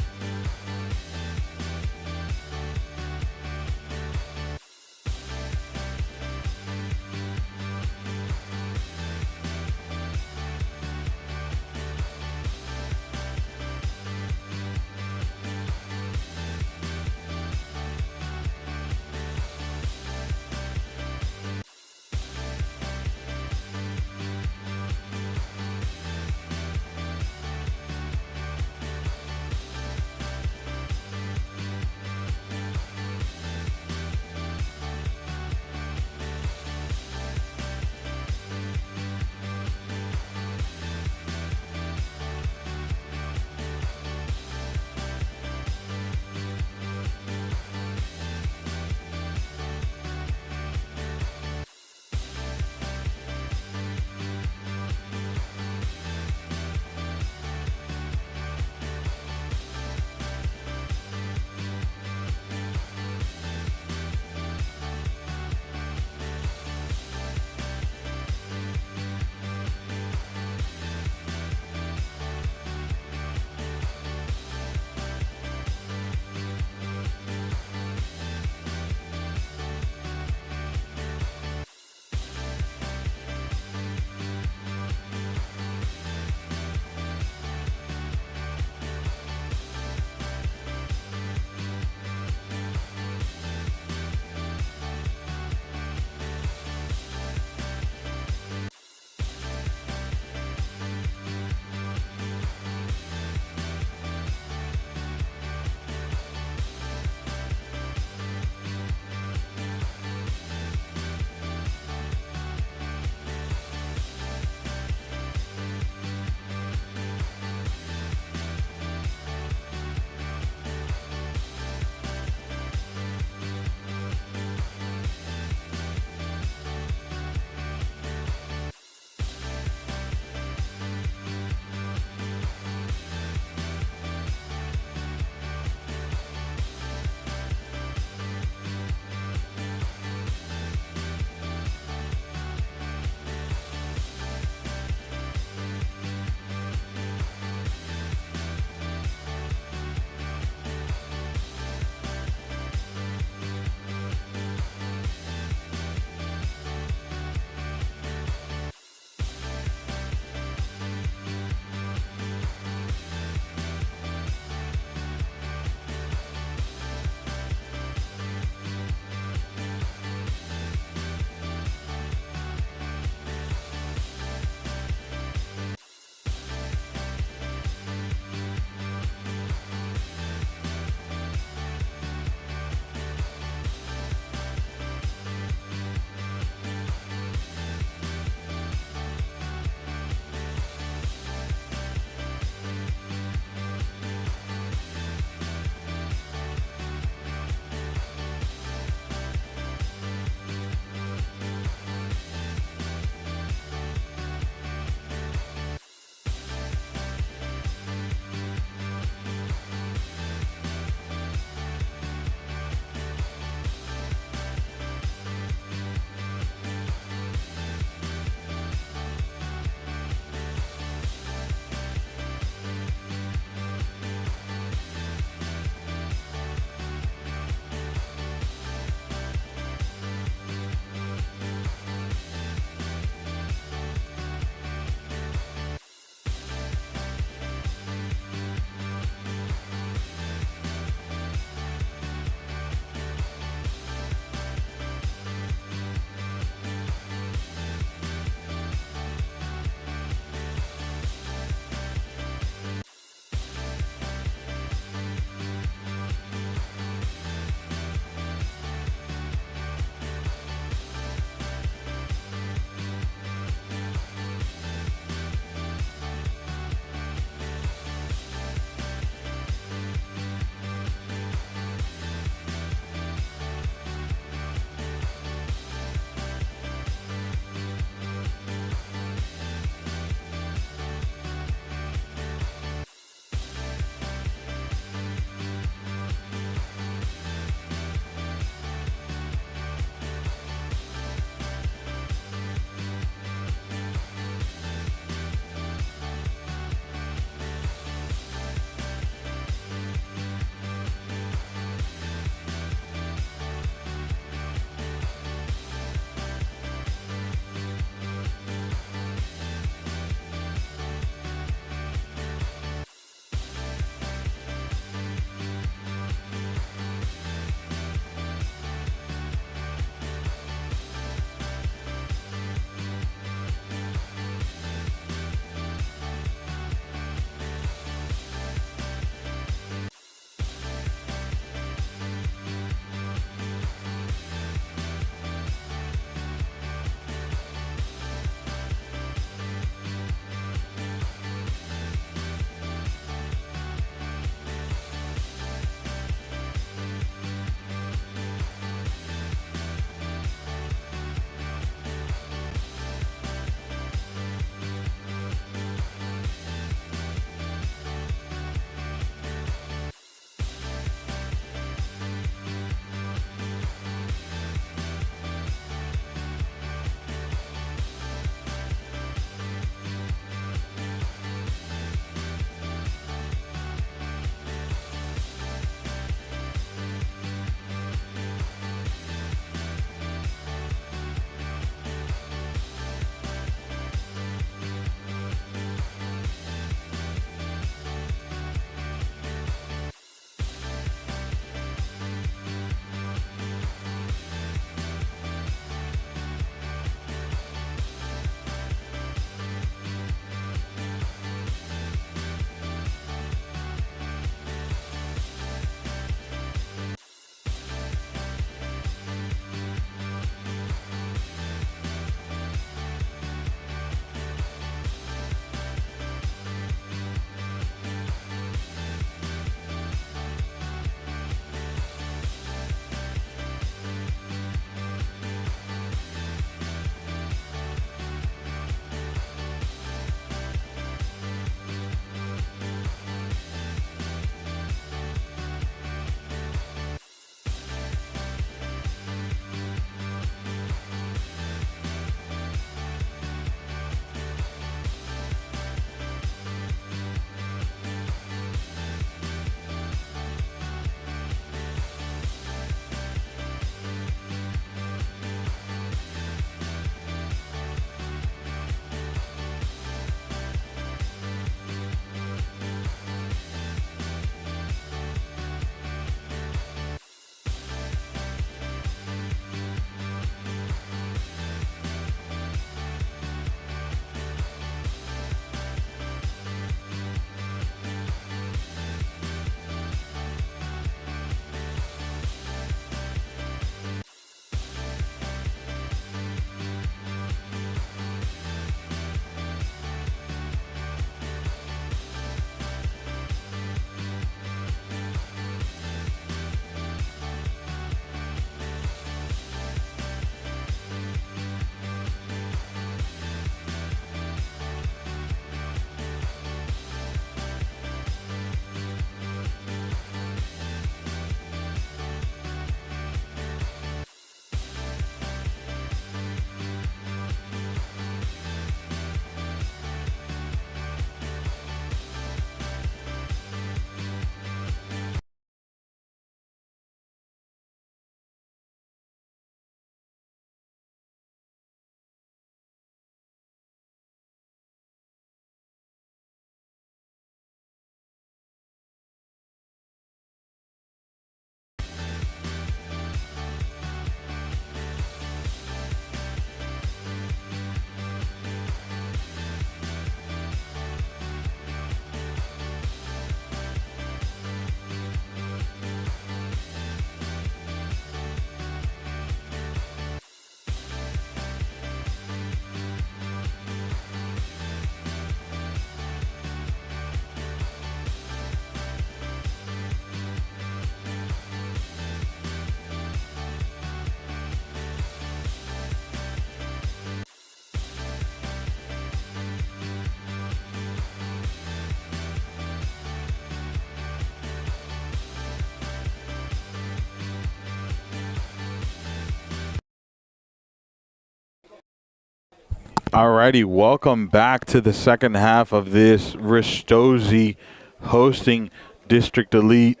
Alrighty, welcome back to the second half of this Ristozi hosting District Elite,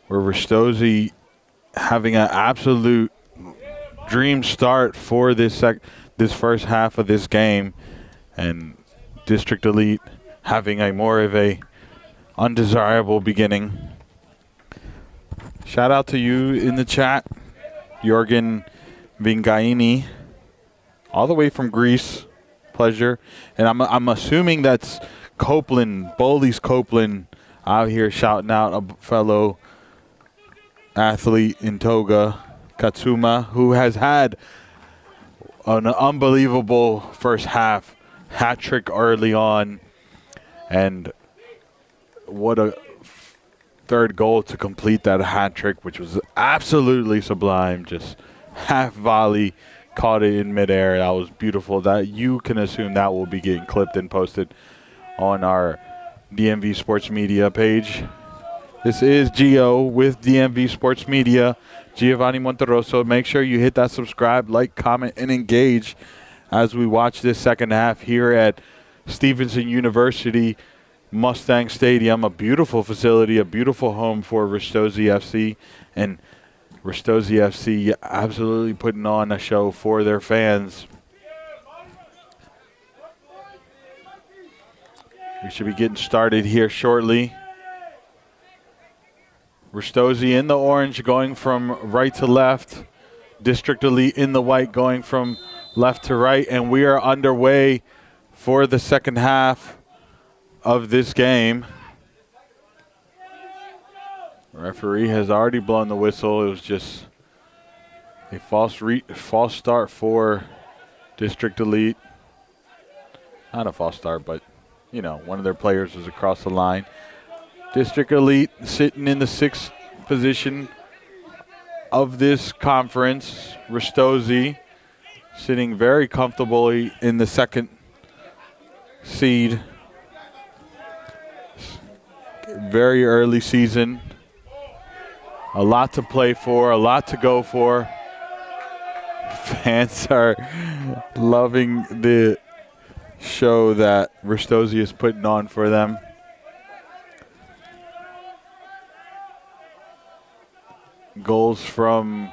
where Ristozi having an absolute dream start for this first half of this game, and District Elite having a more of a undesirable beginning. Shout out to you in the chat, Jorgen Vingaini, all the way from Greece. Pleasure. And I'm assuming that's Copeland, Bowley's Copeland, out here shouting out a fellow athlete in toga, Katsuma, who has had an unbelievable first half, hat trick early on, and what a third goal to complete that hat trick, which was absolutely sublime. Just half volley, caught it in midair. That was beautiful. That you can assume that will be getting clipped and posted on our DMV Sports Media page. This is Gio with DMV Sports Media, Giovanni Monterosso. Make sure you hit that subscribe, like, comment, and engage as we watch this second half here at Stevenson University Mustang Stadium, a beautiful facility, a beautiful home for Ristozi FC, and Ristozi FC absolutely putting on a show for their fans. We should be getting started here shortly. Ristozi in the orange going from right to left. District Elite in the white going from left to right. And we are underway for the second half of this game. Referee has already blown the whistle. It was just a false start for District Elite. Not a false start, but, you know, one of their players was across the line. District Elite sitting in the 6th position of this conference. Ristozi sitting very comfortably in the 2nd seed. Very early season. A lot to play for, a lot to go for. Fans are loving the show that Ristozi is putting on for them. Goals from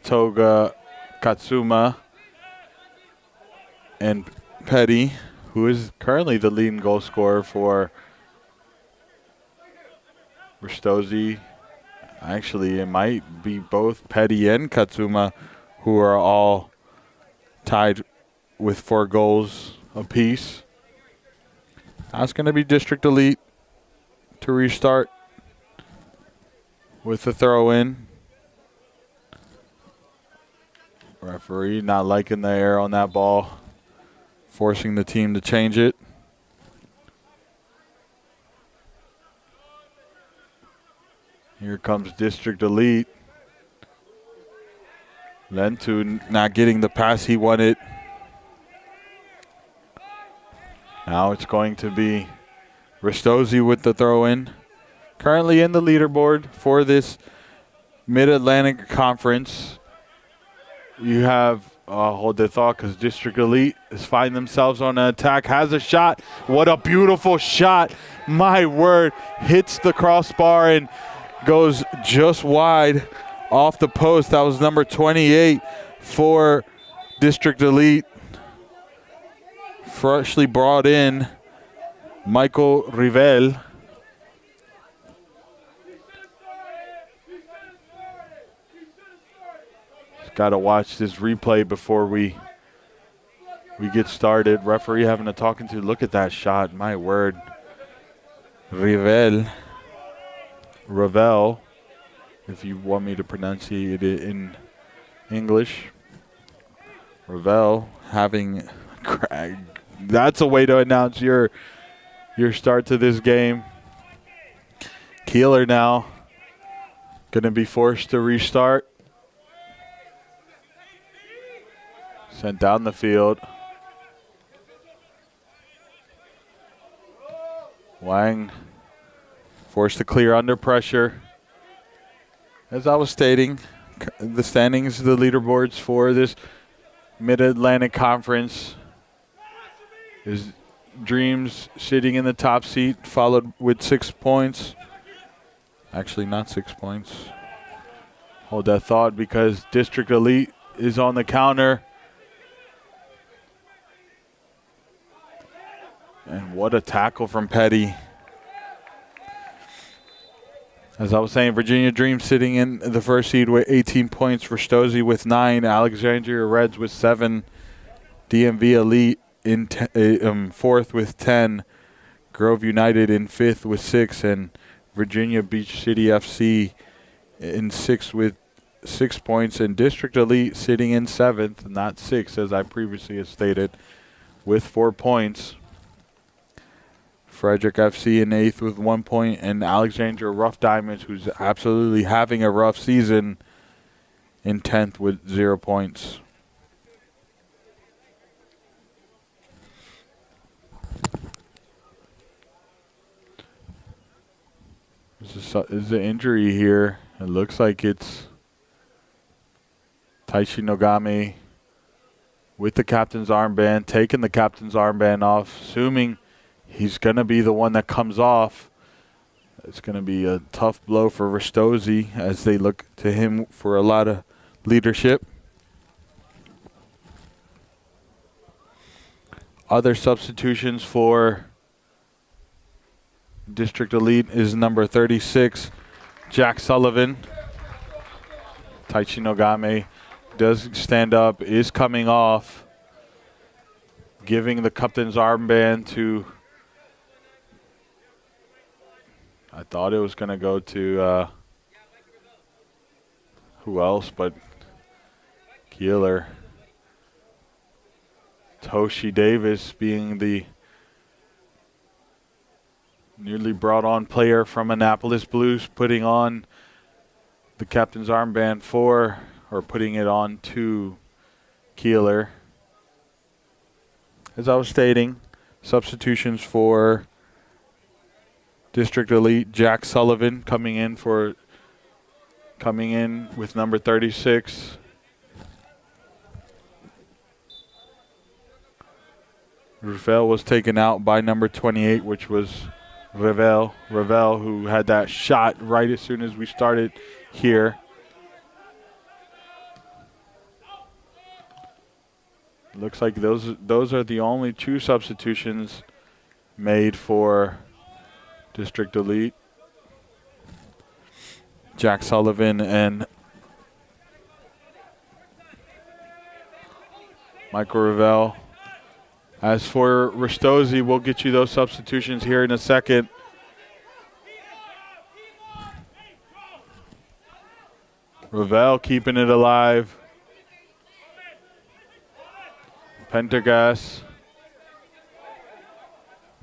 Toga, Katsuma, and Petty, who is currently the leading goal scorer for Ristozi. Actually, it might be both Petty and Katsuma, who are all tied with 4 goals apiece. That's going to be District Elite to restart with the throw-in. Referee not liking the air on that ball, forcing the team to change it. Here comes District Elite. Lentu not getting the pass he wanted. Now it's going to be Ristozi with the throw-in. Currently in the leaderboard for this Mid-Atlantic Conference. You have, hold their thought, because District Elite is finding themselves on an attack. Has a shot. What a beautiful shot. My word. Hits the crossbar and goes just wide off the post. That was number 28 for District Elite. Freshly brought in Michael Rivel. Got to watch this replay before we get started. Referee having a talking to. Look at that shot. My word. Rivel, if you want me to pronunciate it in English. Rivel having, that's a way to announce your start to this game. Keeler now going to be forced to restart. Sent down the field. Wang forced to clear under pressure. As I was stating, the standings, the leaderboards for this Mid-Atlantic Conference. Is Dreams sitting in the top seat, followed with 6 points. Actually, not 6 points. Hold that thought because District Elite is on the counter. And what a tackle from Petty. As I was saying, Virginia Dreams sitting in the first seed with 18 points. Ristozi with 9. Alexandria Reds with 7. DMV Elite in fourth with 10. Grove United in fifth with 6. And Virginia Beach City FC in sixth with 6 points. And District Elite sitting in seventh, not sixth, as I previously had stated, with 4 points. Frederick FC in 8th with 1 point, and Alexandria Rough Diamonds, who's absolutely having a rough season, in 10th with 0 points. This is an injury here. It looks like it's Taishi Nogami with the captain's armband, taking the captain's armband off, assuming he's going to be the one that comes off. It's going to be a tough blow for Ristozi as they look to him for a lot of leadership. Other substitutions for District Elite is number 36, Jack Sullivan. Taichi Nogame does stand up, is coming off, giving the captain's armband to... I thought it was going to go to who else but Keeler. Toshi Davis being the newly brought on player from Annapolis Blues, putting on the captain's armband for, or putting it on to Keeler. As I was stating, substitutions for District Elite, Jack Sullivan coming in with number 36. Ravel was taken out by number 28, which was Ravel, who had that shot right as soon as we started here. Looks like those are the only 2 substitutions made for District Elite. Jack Sullivan and Michael Ravel. As for Ristozi, we'll get you those substitutions here in a second. Ravel keeping it alive. Pendergast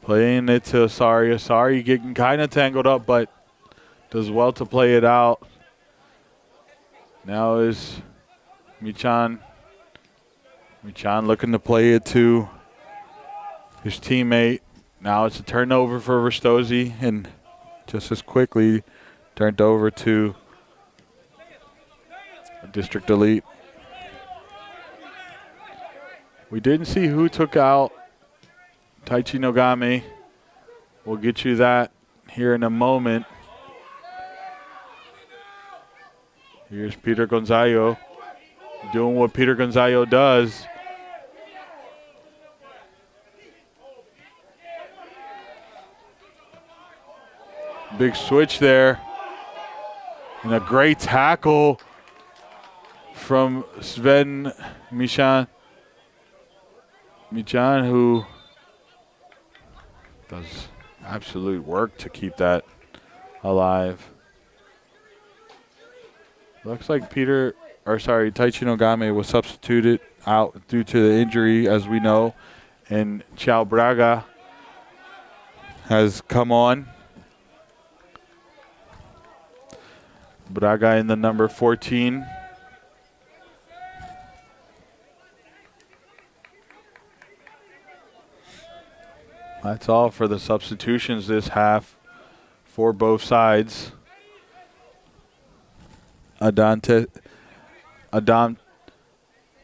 playing it to Asari. Asari getting kind of tangled up, but does well to play it out. Now is Michan. Michan looking to play it to his teammate. Now it's a turnover for Ristozi, and just as quickly turned over to District Elite. We didn't see who took out Taichi Nogami. We'll get you that here in a moment. Here's Peter Gonzayo doing what Peter Gonzayo does. Big switch there. And a great tackle from Sven Michan. Michan, who does absolute work to keep that alive. Looks like Taichi Nogame was substituted out due to the injury, as we know, and Chao Braga has come on. Braga in the number 14. That's all for the substitutions this half for both sides. Adam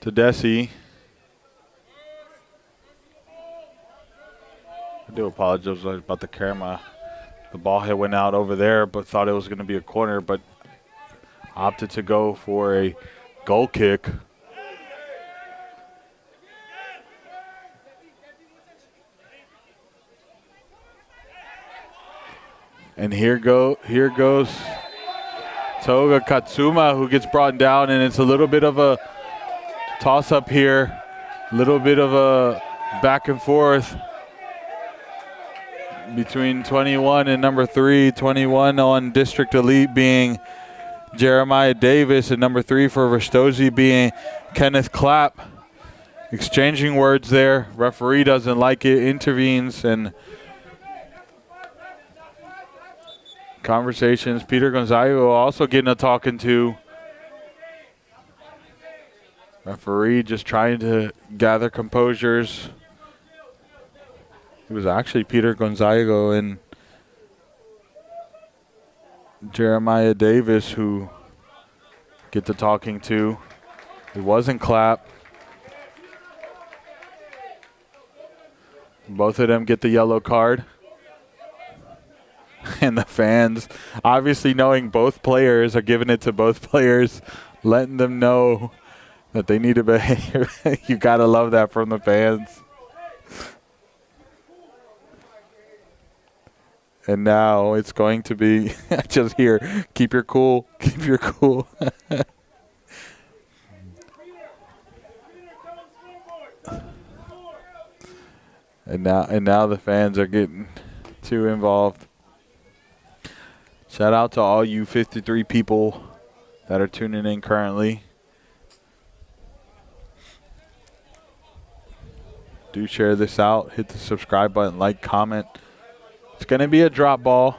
Tedeschi do apologize about the camera. The ball had went out over there, but thought it was going to be a corner, but opted to go for a goal kick. And here goes Toga Katsuma, who gets brought down, and it's a little bit of a toss-up here, a little bit of a back and forth between 21 and number 3. 21 on District Elite being Jeremiah Davis, and number 3 for Ristozi being Kenneth Clapp. Exchanging words there. Referee doesn't like it, intervenes, and conversations. Peter Gonzaga also getting a talking to. Referee just trying to gather composures. It was actually Peter Gonzaga and Jeremiah Davis who get the talking to. It wasn't Clapp. Both of them get the yellow card. And the fans, obviously knowing both players, are giving it to both players, letting them know that they need to behave. You got to love that from the fans. And now it's going to be just here. Keep your cool. Keep your cool. And now the fans are getting too involved. Shout out to all you 53 people that are tuning in currently. Do share this out. Hit the subscribe button, like, comment. It's going to be a drop ball.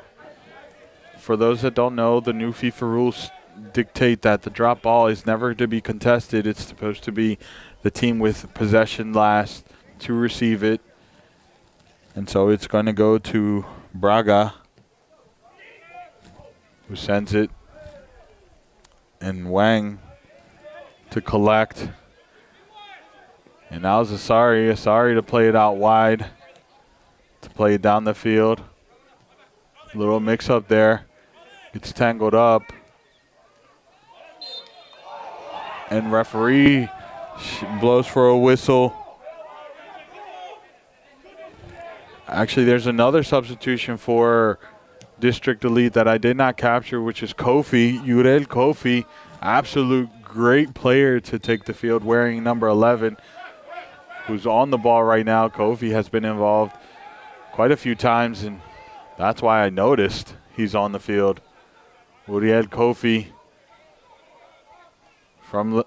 For those that don't know, the new FIFA rules dictate that the drop ball is never to be contested. It's supposed to be the team with possession last to receive it. And so it's going to go to Braga, who sends it, and Wang to collect. And now it's Asari to play it out wide, to play it down the field. Little mix up there. It's tangled up. And referee blows for a whistle. Actually, there's another substitution for District Elite that I did not capture, which is Kofi, Yurel Kofi. Absolute great player to take the field, wearing number 11, who's on the ball right now. Kofi has been involved quite a few times, and that's why I noticed he's on the field. Uriel Kofi from,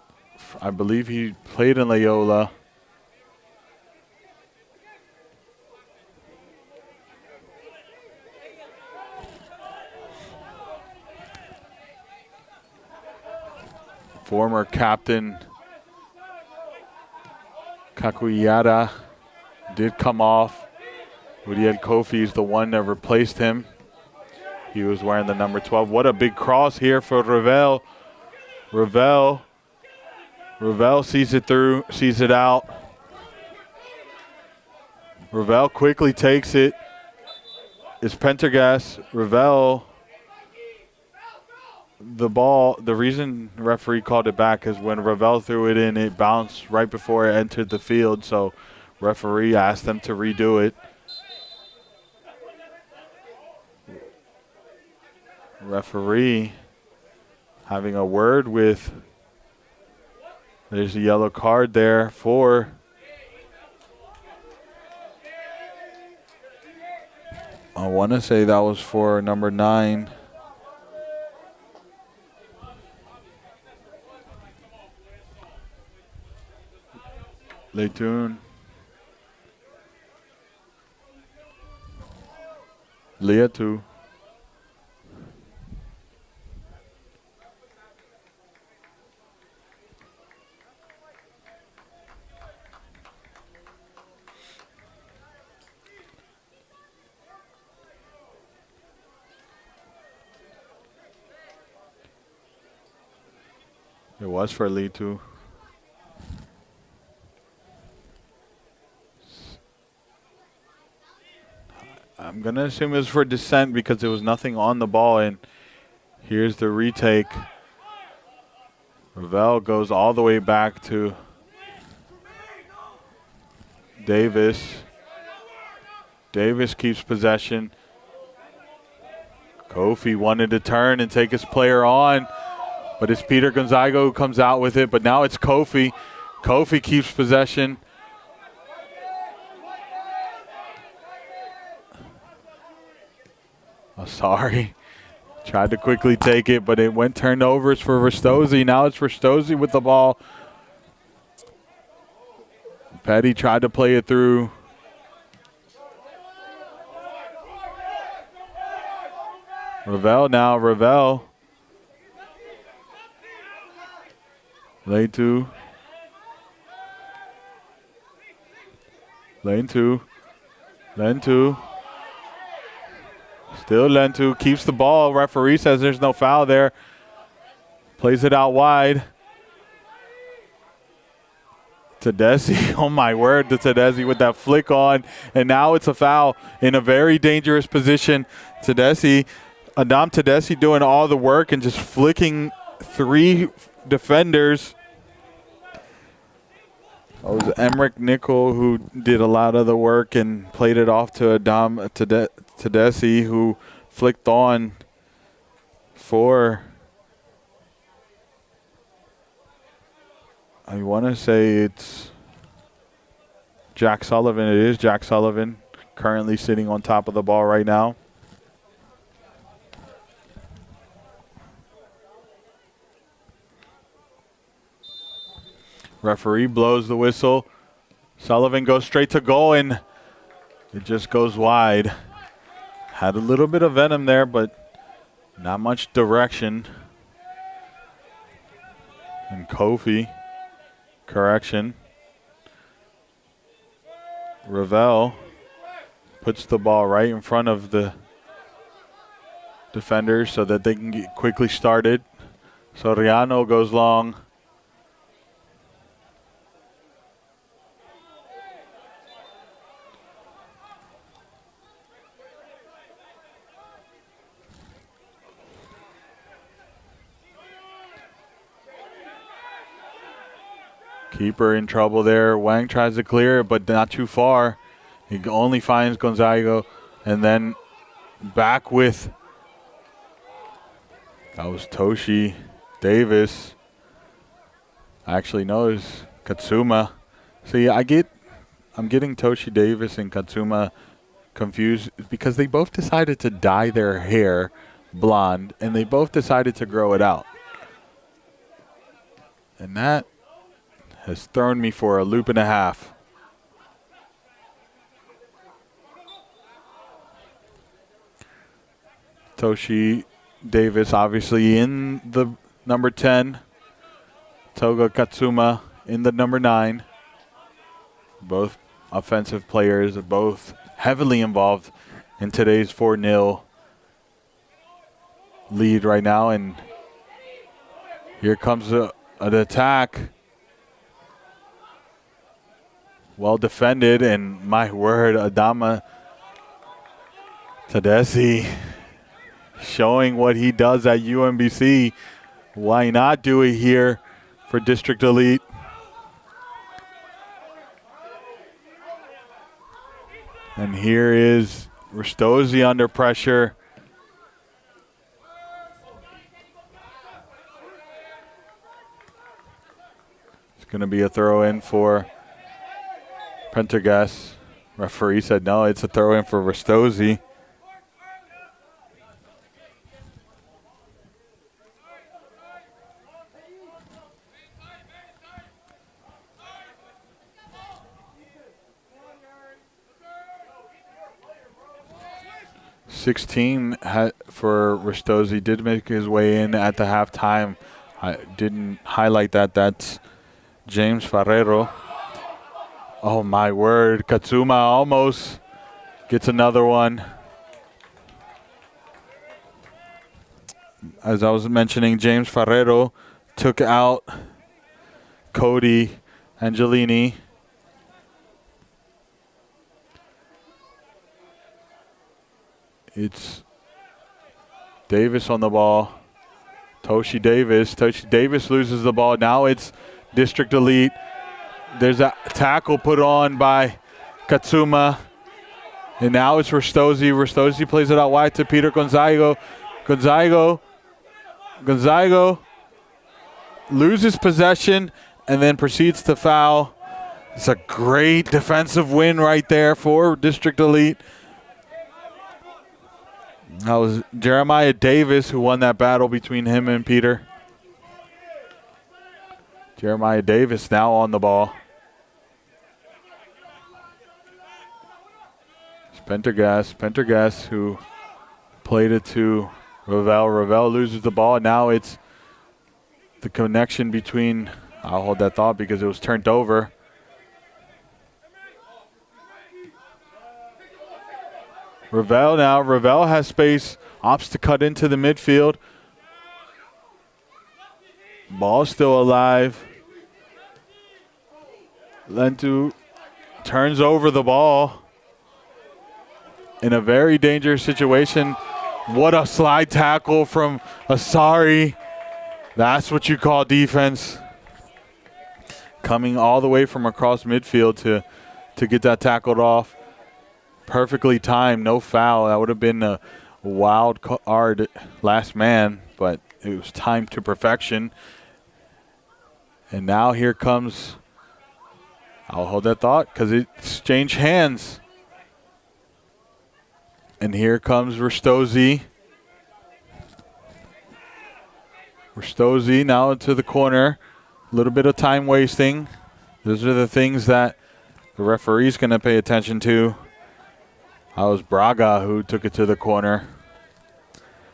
I believe he played in Loyola. Former captain Kakuyada did come off. Uriel Kofi is the one that replaced him. He was wearing the number 12. What a big cross here for Ravel. Ravel sees it through, sees it out. Ravel quickly takes it. It's Pendergast. Ravel. The ball, the reason the referee called it back is when Ravel threw it in, it bounced right before it entered the field. So referee asked them to redo it. Referee having a word with, there's a yellow card there for I want to say that was for number 9. Leitun. Liatu. It was for Litu. I'm going to assume it was for descent because there was nothing on the ball. And here's the retake. Ravel goes all the way back to Davis. Davis keeps possession. Kofi wanted to turn and take his player on, but it's Peter Gonzaga who comes out with it. But now it's Kofi. Kofi keeps possession. Oh, sorry. Tried to quickly take it, but it went turned over for Ristozi. Now it's Ristozi with the ball. Petty tried to play it through. Ravel now, Ravel. Lane two. Lane two. Lane two. Still Lentu keeps the ball. Referee says there's no foul there. Plays it out wide. Tedeschi, oh my word, to Tedeschi with that flick on. And now it's a foul in a very dangerous position. Tedeschi, Adam Tedeschi doing all the work and just flicking 3 defenders. It was Emmerich Nickel who did a lot of the work and played it off to Adam Tedeschi, who flicked on for, I want to say it's Jack Sullivan. It is Jack Sullivan currently sitting on top of the ball right now. Referee blows the whistle. Sullivan goes straight to goal, and it just goes wide. Had a little bit of venom there, but not much direction. And Kofi, correction. Ravel puts the ball right in front of the defenders so that they can get quickly started. Soriano goes long. Keeper in trouble there. Wang tries to clear it, but not too far. He only finds Gonzaga, and then back with, that was Toshi Davis. Actually, no, it was Katsuma. See, I'm getting Toshi Davis and Katsuma confused because they both decided to dye their hair blonde, and they both decided to grow it out. And that has thrown me for a loop and a half. Toshi Davis obviously in the number 10. Toga Katsuma in the number 9. Both offensive players, both heavily involved in today's 4-0 lead right now. And here comes an attack. Well defended, and my word, Adama Tedeschi showing what he does at UMBC. Why not do it here for District Elite? And here is Ristozi under pressure. It's going to be a throw in for Pendergast. Referee said no, it's a throw in for Ristozi. For Ristozi did make his way in at the halftime. I didn't highlight that. That's James Ferrero. Oh my word, Katsuma almost gets another one. As I was mentioning, James Ferrero took out Cody Angelini. It's Davis on the ball. Toshi Davis. Toshi Davis loses the ball. Now it's District Elite. There's a tackle put on by Katsuma. And now it's Ristozi. Ristozi plays it out wide to Peter Gonzago. Gonzago loses possession and then proceeds to foul. It's a great defensive win right there for District Elite. That was Jeremiah Davis who won that battle between him and Peter. Jeremiah Davis now on the ball. Pendergast who played it to Ravel. Ravel loses the ball. Now it's the connection between, I'll hold that thought because it was turned over. Ravel now. Ravel has space. Opts to cut into the midfield. Ball still alive. Lentu turns over the ball in a very dangerous situation. What a slide tackle from Asari. That's what you call defense. Coming all the way from across midfield to get that tackled off. Perfectly timed, no foul. That would have been a wild card last man, but it was timed to perfection. And now here comes, I'll hold that thought because it exchanged hands. And here comes Ristozi. Ristozi now into the corner. A little bit of time wasting. Those are the things that the referee's going to pay attention to. That was Braga who took it to the corner.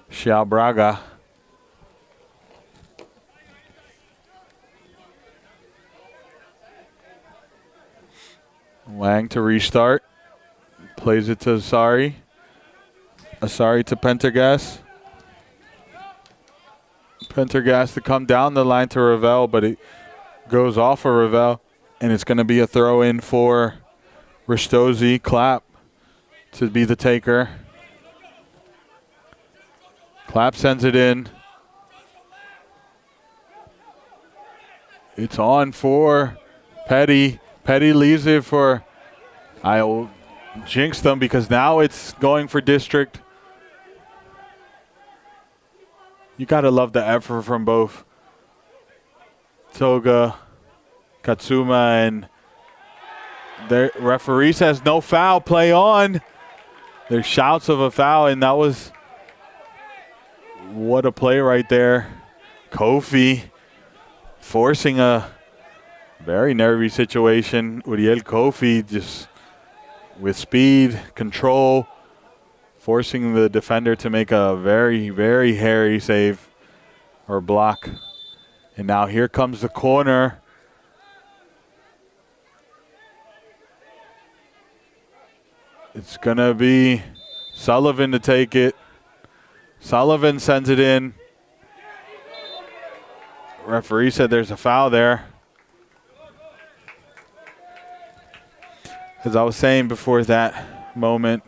Xiao Braga. Wang to restart. Plays it to Asari. Asari to Pendergast. Pendergast to come down the line to Ravel, but it goes off of Ravel, and it's going to be a throw-in for Ristozi. Clap to be the taker. Clap sends it in. It's on for Petty. Petty leaves it for, I'll jinx them because now it's going for District. You got to love the effort from both Toga, Katsuma, and the referee says no foul, play on. There's shouts of a foul, and that was, what a play right there. Kofi forcing a very nervy situation. Uriel Kofi just with speed, control, forcing the defender to make a very, very hairy save or block. And now here comes the corner. It's going to be Sullivan to take it. Sullivan sends it in. Referee said there's a foul there. As I was saying before that moment,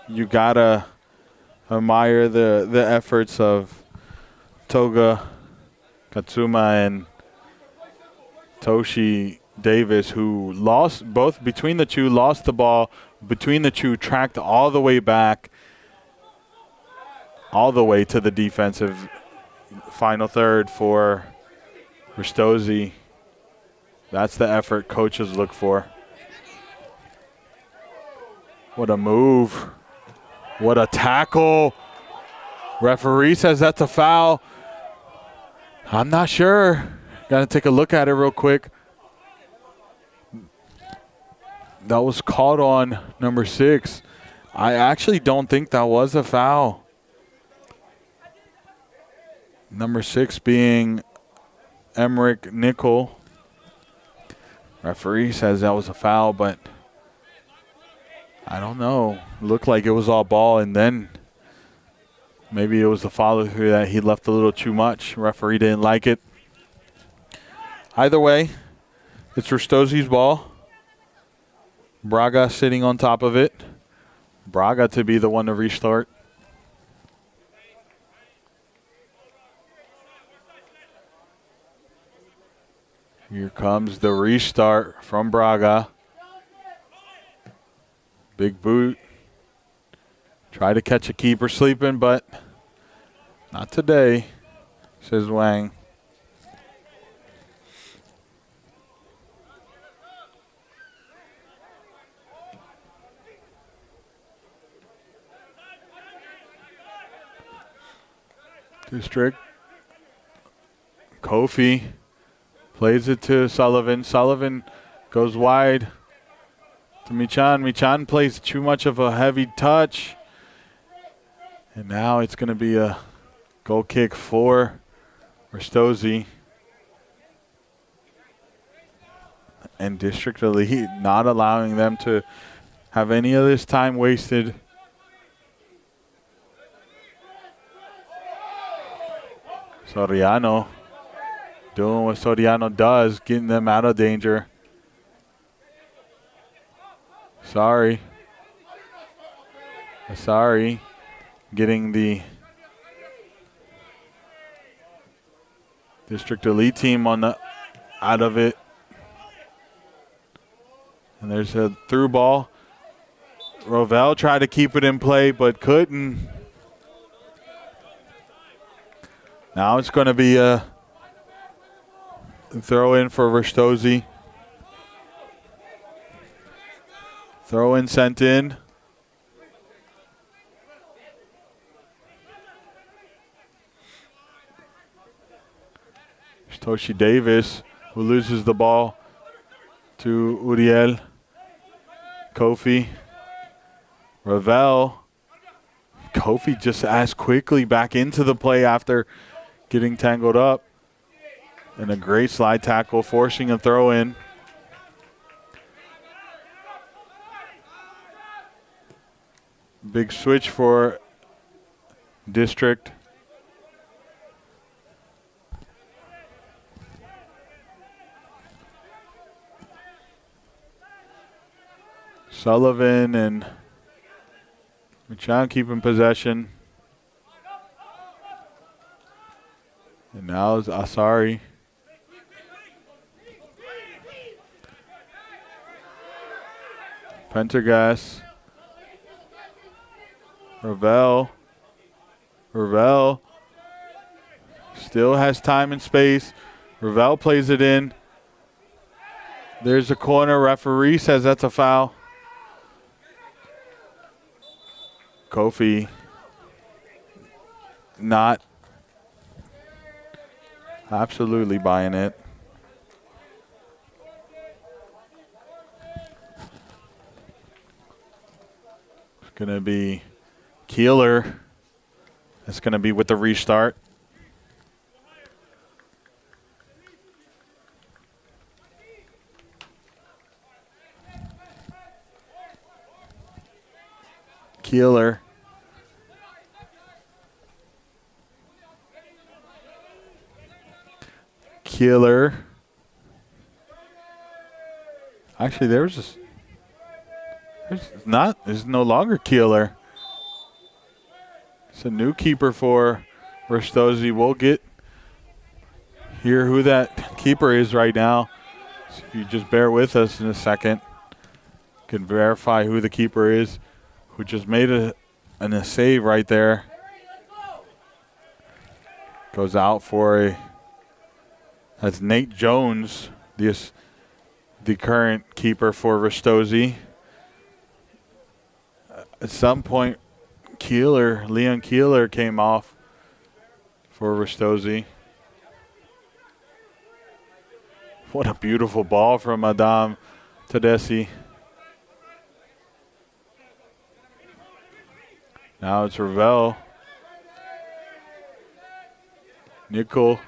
you got to admire the efforts of Toga, Katsuma, and Toshi Davis, who lost both between the two, lost the ball between the two, tracked all the way back, all the way to the defensive final third for Ristozi. That's the effort coaches look for. What a move. What a tackle. Referee says that's a foul. I'm not sure. Got to take a look at it real quick. That was called on number 6. I actually don't think that was a foul. Number 6 being Emmerich Nickel. Referee says that was a foul, but I don't know. Looked like it was all ball, and then maybe it was the follow through that he left a little too much. Referee didn't like it. Either way, it's Ristozi's ball. Braga sitting on top of it. Braga to be the one to restart. comes the restart from Braga. Big boot. Try to catch a keeper sleeping, but not today, says Wang. District. Kofi plays it to Sullivan. Sullivan goes wide to Michan. Michan plays too much of a heavy touch. And now it's going to be a goal kick for Ristozi. And District Elite not allowing them to have any of this time wasted. Soriano doing what Soriano does, getting them out of danger. Sorry. Getting the District Elite team on the out of it. And there's a through ball. Rovell tried to keep it in play but couldn't. Now it's going to be a throw in for Ristozi. Throw in sent in. Toshi Davis, who loses the ball to Uriel. Kofi. Ravel. Kofi just as quickly back into the play after getting tangled up. And a great slide tackle, forcing a throw in. Big switch for District. Sullivan and Michan keeping possession. And now is Asari. Pendergast. Ravel still has time and space. Ravel plays it in. There's a corner. Referee says that's a foul. Kofi not absolutely buying it. It's going to be Keeler. It's going to be with the restart. Keeler. Actually, there's no longer Keeler. It's a new keeper for Ristozi. We'll hear who that keeper is right now. So if you just bear with us in a second, you can verify who the keeper is, who just made a save right there. Goes out for that's Nate Jones, the current keeper for Ristozi. At some point, Leon Keeler came off for Ristozi. What a beautiful ball from Adam Tedeschi. Now it's Ravel. Nickel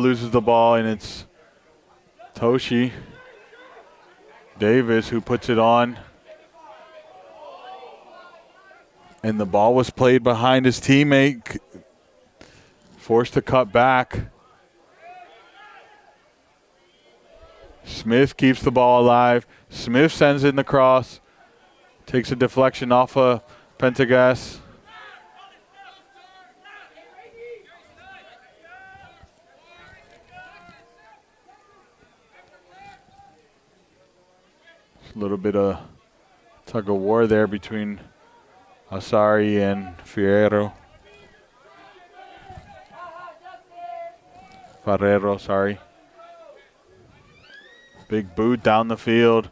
loses the ball, and it's Toshi Davis who puts it on. And the ball was played behind his teammate, forced to cut back. Smith keeps the ball alive. Smith sends in the cross, takes a deflection off of Pendergast. A little bit of tug of war there between Asari and Ferrero, sorry. Big boot down the field.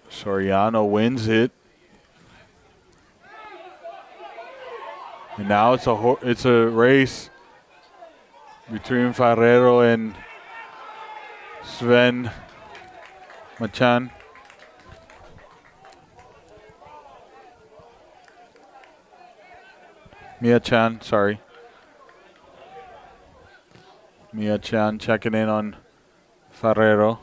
Soriano wins it. And now it's a race between Ferrero and Sven Machan. Mia-chan, sorry. Mia-chan checking in on Ferrero.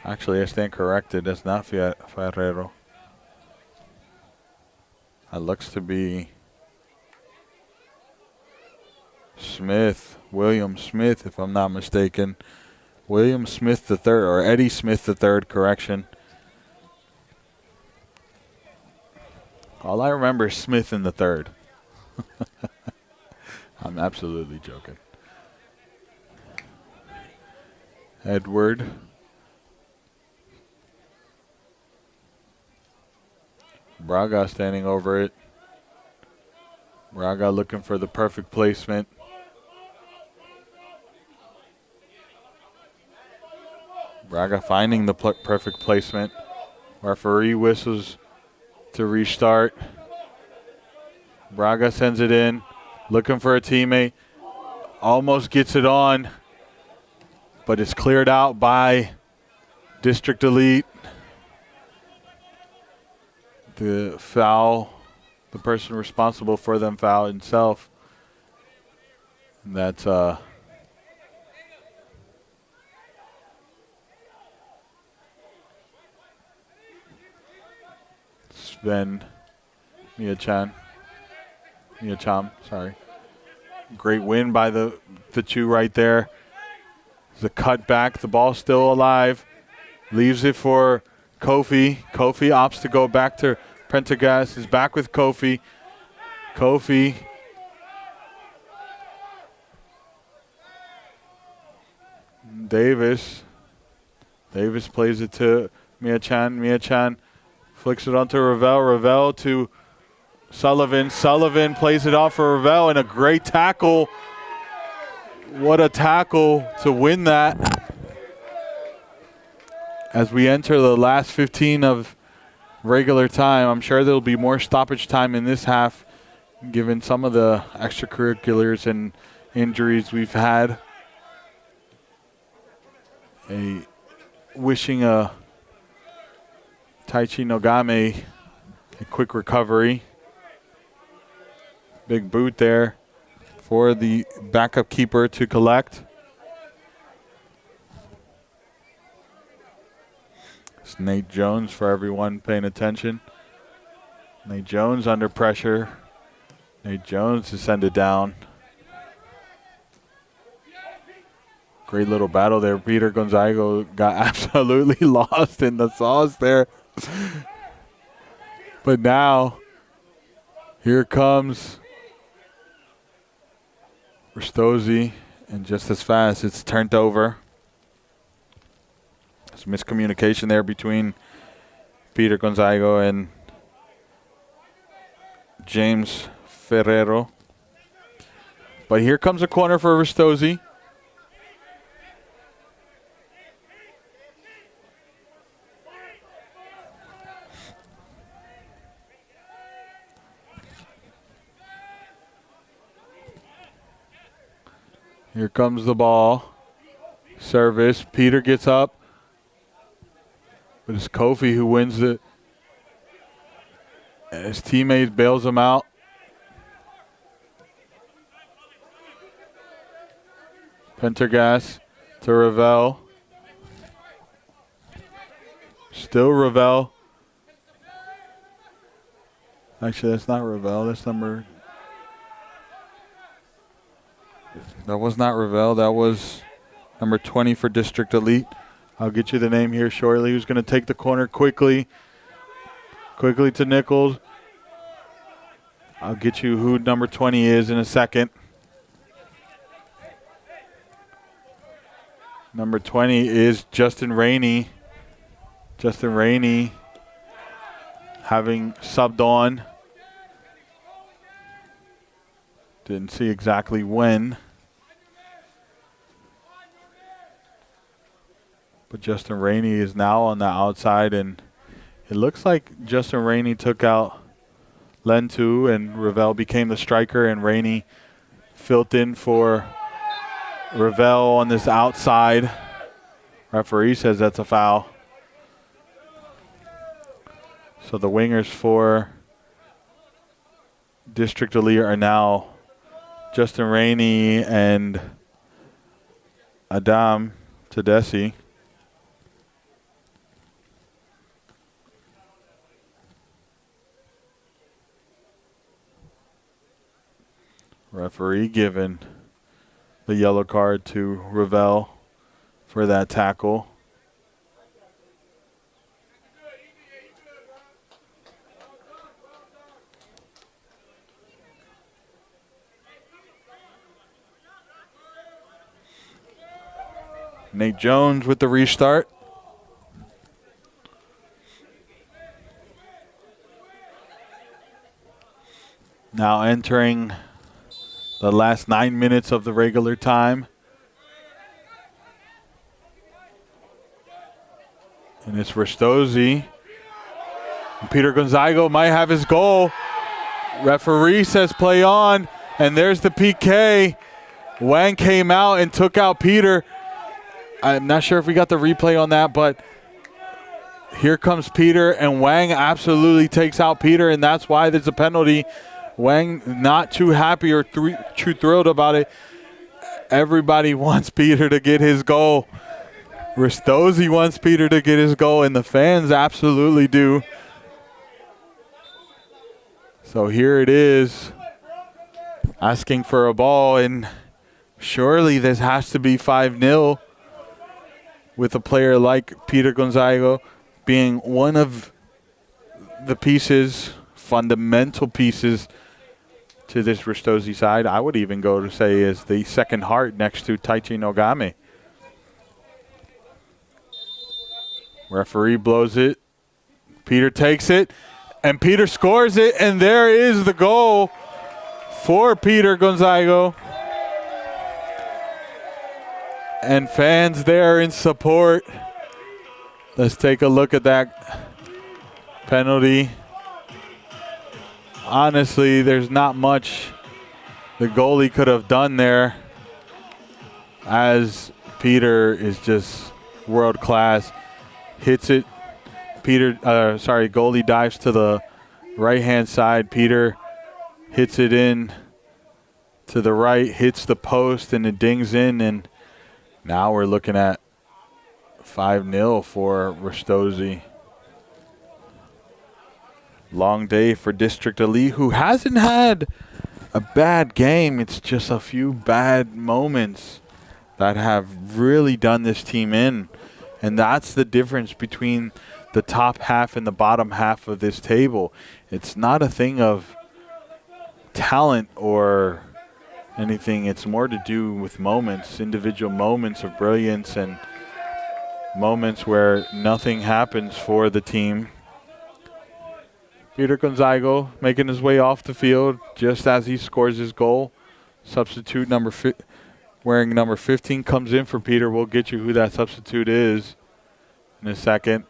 Actually, I stand corrected. That's not Ferrero. That looks to be Smith, William Smith, if I'm not mistaken. William Smith III, or Eddie Smith III, correction. All I remember is Smith in the third. I'm absolutely joking. Edward. Braga standing over it. Braga looking for the perfect placement. Braga finding the perfect placement. Referee whistles to restart. Braga sends it in, looking for a teammate. Almost gets it on, but it's cleared out by District Elite. The foul, the person responsible for them foul himself. And that's Sven Mia-chan, sorry. Great win by the two right there. The cut back, the ball's still alive. Leaves it for Kofi. Kofi opts to go back to Prendergast. Is back with Kofi. Kofi. Davis. Davis plays it to Mia-chan. Mia-chan flicks it onto Ravel. Ravel to Sullivan. Sullivan plays it off for Ravel, and a great tackle. What a tackle to win that. As we enter the last 15 of regular time, I'm sure there'll be more stoppage time in this half, given some of the extracurriculars and injuries we've had. Wishing a Taichi Nogame a quick recovery. Big boot there for the backup keeper to collect. It's Nate Jones for everyone paying attention. Nate Jones under pressure. Nate Jones to send it down. Great little battle there. Peter Gonzago got absolutely lost in the sauce there. But now, here comes Ristozi, and just as fast, it's turned over. There's miscommunication there between Peter Gonzago and James Ferrero. But here comes a corner for Ristozi. Here comes the ball. Service. Peter gets up. But it's Kofi who wins it. And his teammate bails him out. Pendergast to Ravel. Still Ravel. Actually, that's not Ravel. That's number... That was not Ravel. That was number 20 for District Elite. I'll get you the name here shortly. Who's going to take the corner quickly. Quickly to Nichols. I'll get you who number 20 is in a second. Number 20 is Justin Rainey. Justin Rainey having subbed on. Didn't see exactly when. But Justin Rainey is now on the outside, and it looks like Justin Rainey took out Lentu, and Ravel became the striker, and Rainey filled in for Ravel on this outside. Referee says that's a foul. So the wingers for District Elite are now Justin Rainey and Adam Tedesi. Referee giving the yellow card to Ravel for that tackle. Nate Jones with the restart. Now entering the last 9 minutes of the regular time. And it's Ristozi. Peter Gonzago might have his goal. Referee says play on, and there's the PK. Wang came out and took out Peter. I'm not sure if we got the replay on that, but here comes Peter, and Wang absolutely takes out Peter, and that's why there's a penalty. Wang not too happy or too thrilled about it. Everybody wants Peter to get his goal. Ristozi wants Peter to get his goal, and the fans absolutely do. So here it is, asking for a ball, and surely this has to be 5-0 with a player like Peter Gonzago being one of the pieces, fundamental pieces to this Ristozi side. I would even go to say is the second heart next to Taichi Nogame. Referee blows it. Peter takes it, and Peter scores it, and there is the goal for Peter Gonzago. And fans there in support. Let's take a look at that penalty. Honestly, there's not much the goalie could have done there, as Peter is just world class. Hits it. Goalie dives to the right-hand side. Peter hits it in to the right, hits the post, and it dings in, and now we're looking at 5-0 for Ristozi. Long day for District Elite, who hasn't had a bad game. It's just a few bad moments that have really done this team in. And that's the difference between the top half and the bottom half of this table. It's not a thing of talent or anything. It's more to do with moments, individual moments of brilliance and moments where nothing happens for the team. Peter Gonzago making his way off the field just as he scores his goal. Substitute wearing number 15 comes in for Peter. We'll get you who that substitute is in a second,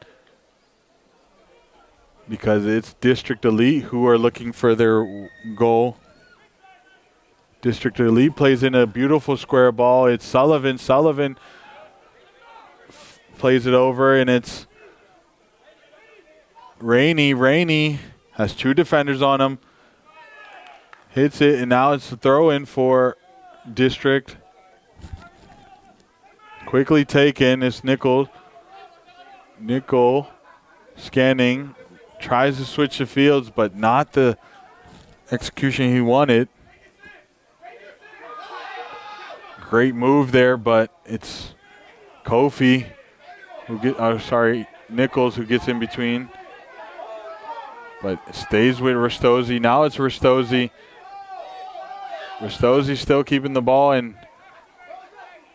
because it's District Elite who are looking for their goal. District Elite plays in a beautiful square ball. It's Sullivan. Sullivan plays it over, and it's Rainey. Rainey has two defenders on him. Hits it, and now it's a throw-in for District. Quickly taken. It's Nickel. Nickel scanning. Tries to switch the fields, but not the execution he wanted. Great move there, but it's Kofi Nichols who gets in between. But stays with Ristozi. Now it's Ristozi. Ristozi still keeping the ball, and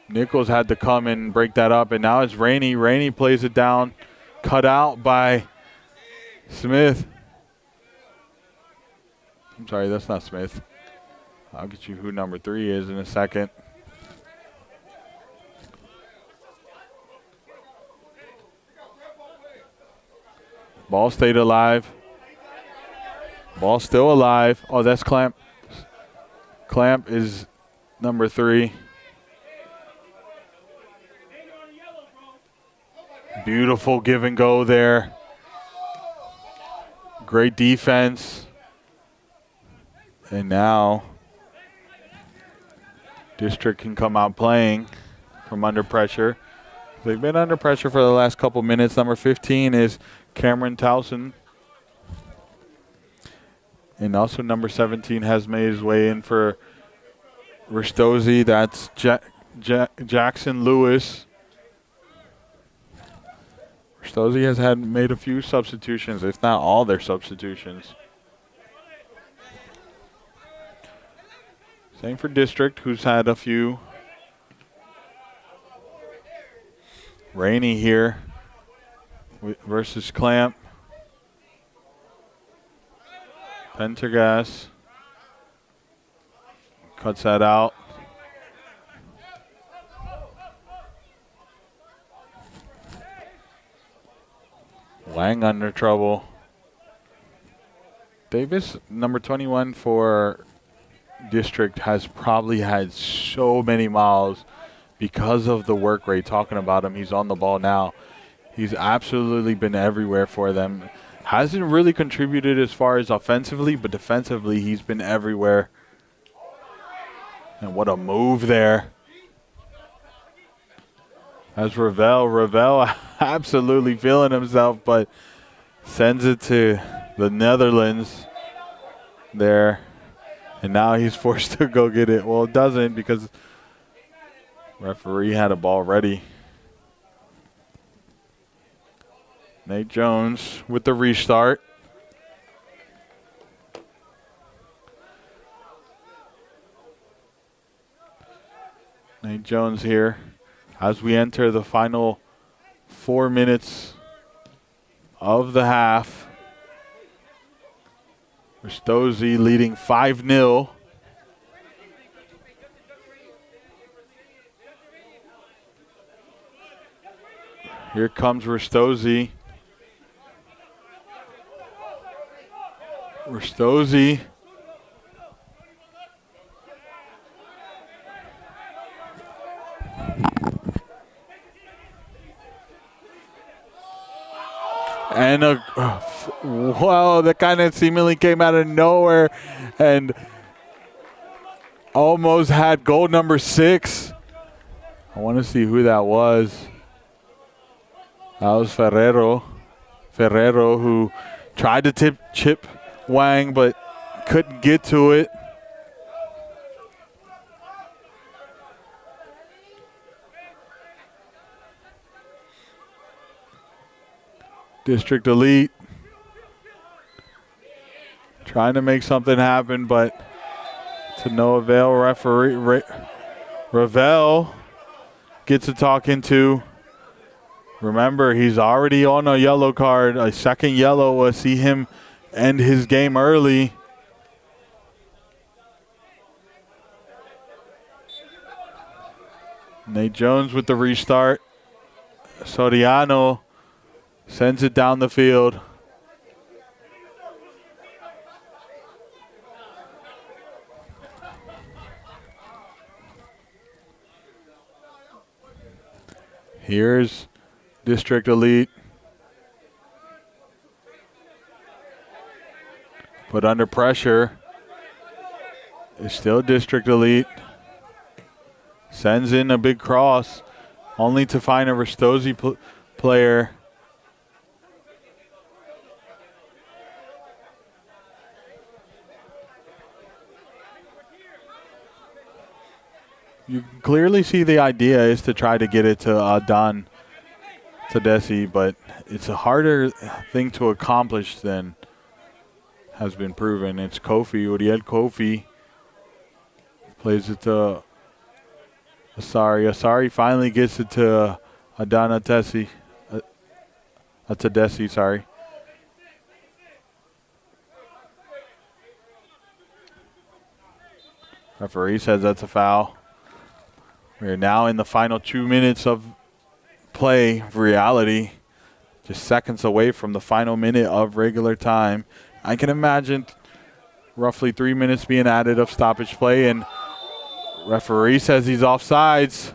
Nichols had to come and break that up, and now it's Rainey. Rainey plays it down, cut out by Smith. I'm sorry, that's not Smith. I'll get you who number 3 is in a second. Ball stayed alive. Ball still alive. Oh, that's Clamp. Clamp is number 3. Beautiful give and go there. Great defense. And now District can come out playing from under pressure. They've been under pressure for the last couple minutes. Number 15 is Cameron Towson. And also number 17 has made his way in for Ristozi. That's Jackson Lewis. Ristozi has made a few substitutions, if not all their substitutions. Same for District, who's had a few. Rainey here versus Clamp. Pendergast cuts that out. Wang under trouble. Davis, number 21 for District, has probably had so many miles because of the work rate. Talking about him, he's on the ball now. He's absolutely been everywhere for them. Hasn't really contributed as far as offensively, but defensively he's been everywhere. And what a move there. As Ravel absolutely feeling himself, but sends it to the Netherlands there. And now he's forced to go get it. Well, it doesn't, because referee had a ball ready. Nate Jones with the restart. Nate Jones here as we enter the final 4 minutes of the half. Ristozi leading 5-0. Here comes Ristozi. Ristozi. And wow, that kind of seemingly came out of nowhere and almost had goal number 6. I want to see who that was. That was Ferrero, who tried to chip Wang but couldn't get to it. District Elite trying to make something happen, but to no avail. Referee Ravel gets a talking to. Remember, he's already on a yellow card. A second yellow will see him end his game early. Nate Jones with the restart. Soriano sends it down the field. Here's District Elite. But under pressure. It's still District Elite. Sends in a big cross, only to find a Ristozi player. You can clearly see the idea is to try to get it to Don Tedeschi, but it's a harder thing to accomplish than has been proven. It's Kofi, Uriel Kofi. Plays it to Asari finally gets it to Tedesi, sorry. Referee says that's a foul. We're now in the final 2 minutes of play. Reality, just seconds away from the final minute of regular time. I can imagine roughly 3 minutes being added of stoppage play, and referee says he's offsides.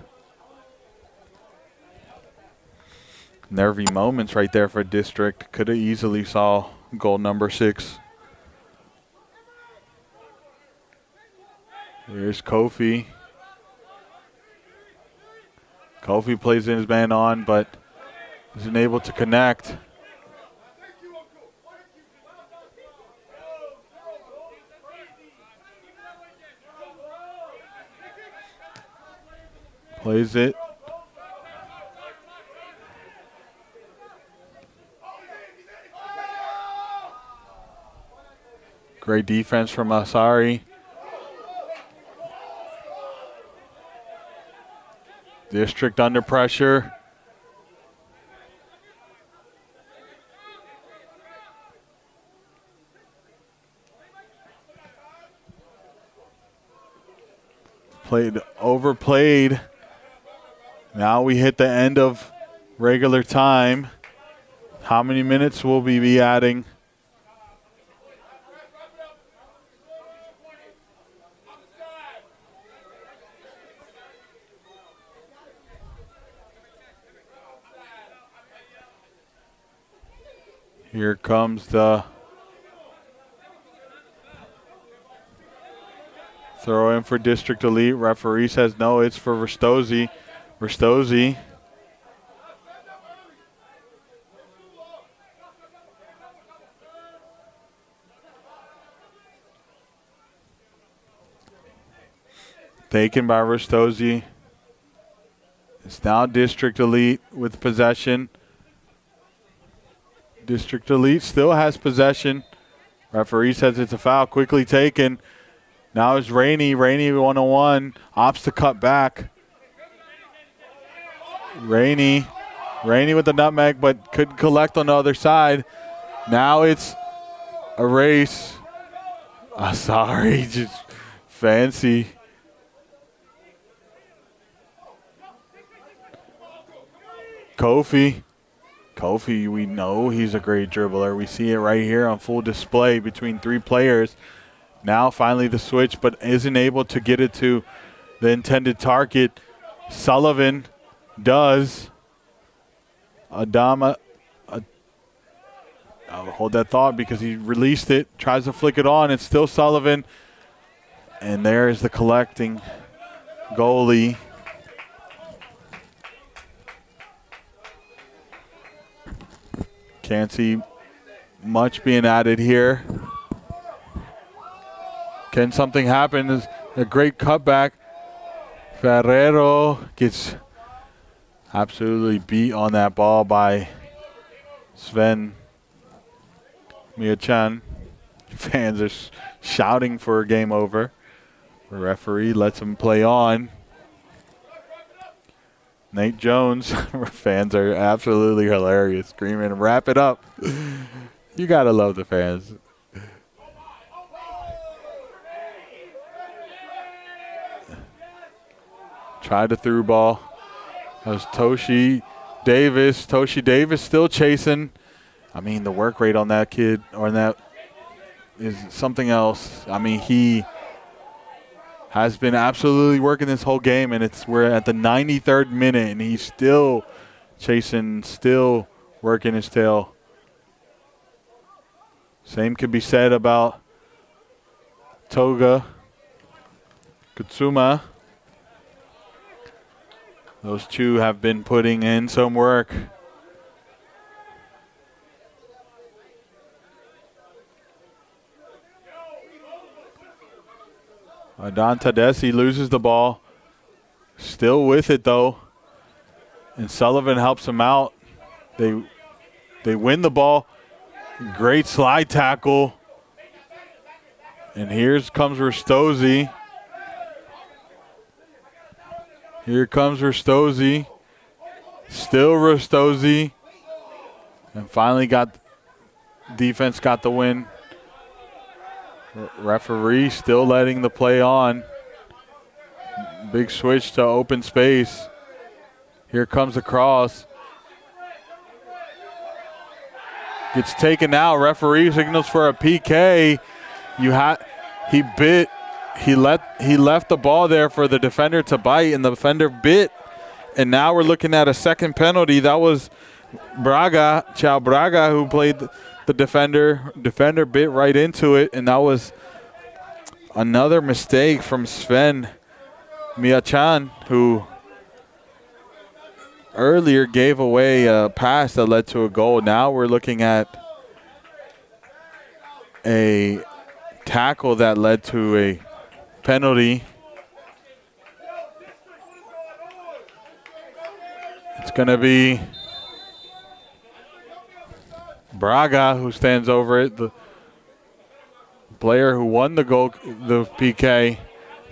Nervy moments right there for District. Could have easily saw goal number 6. Here's Kofi. Kofi plays in his man on, but isn't able to connect. Plays it. Great defense from Asari. District under pressure. Overplayed. Now we hit the end of regular time. How many minutes will we be adding? Here comes the throw in for District Elite. Referee says no, it's for Ristozi. Ristozi. Taken by Ristozi. It's now District Elite with possession. District Elite still has possession. Referee says it's a foul. Quickly taken. Now it's Rainey. Rainey 1-on-1. Opts to cut back. Rainey with the nutmeg, but couldn't collect on the other side. Now it's a race. Sorry, just fancy. Kofi, we know he's a great dribbler. We see it right here on full display between 3 players. Now finally the switch, but isn't able to get it to the intended target. Sullivan does. I'll hold that thought because he released it, tries to flick it on. It's still Sullivan. And there is the collecting goalie. Can't see much being added here. Can something happen? There's a great cutback. Ferrero gets absolutely beat on that ball by Sven Miachan. Fans are shouting for a game over. The referee lets him play on. Nate Jones, fans are absolutely hilarious, screaming, wrap it up. You got to love the fans. Tried the through ball. That was Toshi Davis. Toshi Davis still chasing. I mean, the work rate on that kid, or that is something else. I mean, he has been absolutely working this whole game, and we're at the 93rd minute, and he's still chasing, still working his tail. Same could be said about Toga Kutsuma. Those two have been putting in some work. Adon Tadesi loses the ball. Still with it, though. And Sullivan helps him out. They win the ball. Great slide tackle. And here comes Ristozi. Here comes Ristozi. Still Ristozi. And finally defense got the win. Referee still letting the play on. Big switch to open space. Here comes the cross. Gets taken out. Referee signals for a PK. He left the ball there for the defender to bite, and the defender bit. And now we're looking at a second penalty. That was Chao Braga, who played the defender. Defender bit right into it, and that was another mistake from Sven Miachan, who earlier gave away a pass that led to a goal. Now we're looking at a tackle that led to a penalty. It's going to be Braga who stands over it. The player who won the goal, the PK,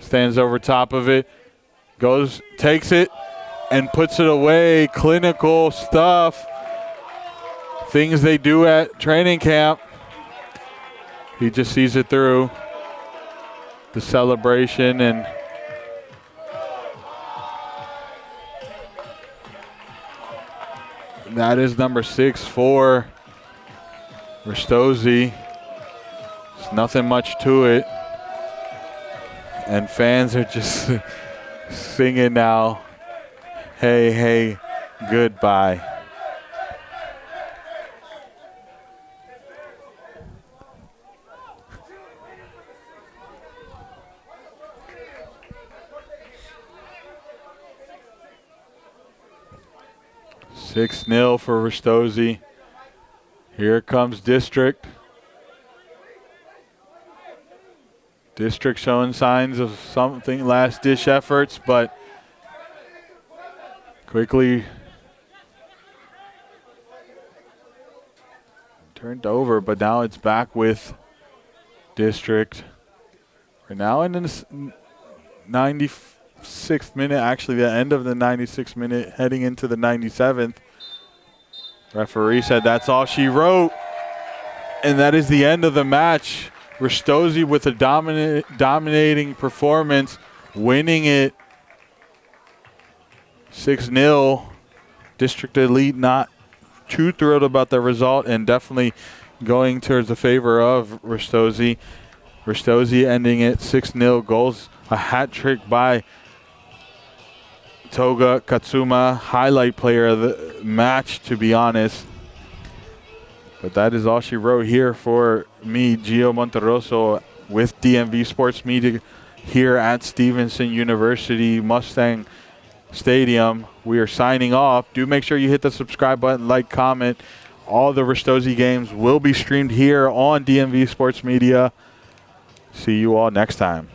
stands over top of it, takes it, and puts it away. Clinical stuff. Things they do at training camp. He just sees it through. The celebration, and that is number 6 for Ristozi. There's nothing much to it. And fans are just singing now, hey, hey, goodbye. (6-0) for Ristozi. Here comes District. District showing signs of something, last-ditch efforts, but quickly turned over, but now it's back with District. We're now in the 96th minute, actually the end of the 96th minute, heading into the 97th. Referee said that's all she wrote, and that is the end of the match. Ristozi with a dominating performance, winning it 6-0. District Elite not too thrilled about the result, and definitely going towards the favor of Ristozi. Ristozi ending it 6-0. Goals, a hat trick by Toga Katsuma, highlight player of the match, to be honest. But that is all she wrote here for me, Gio Monterroso, with DMV Sports Media here at Stevenson University Mustang Stadium. We are signing off. Do make sure you hit the subscribe button, like, comment. All the Ristozi games will be streamed here on DMV Sports Media. See you all next time.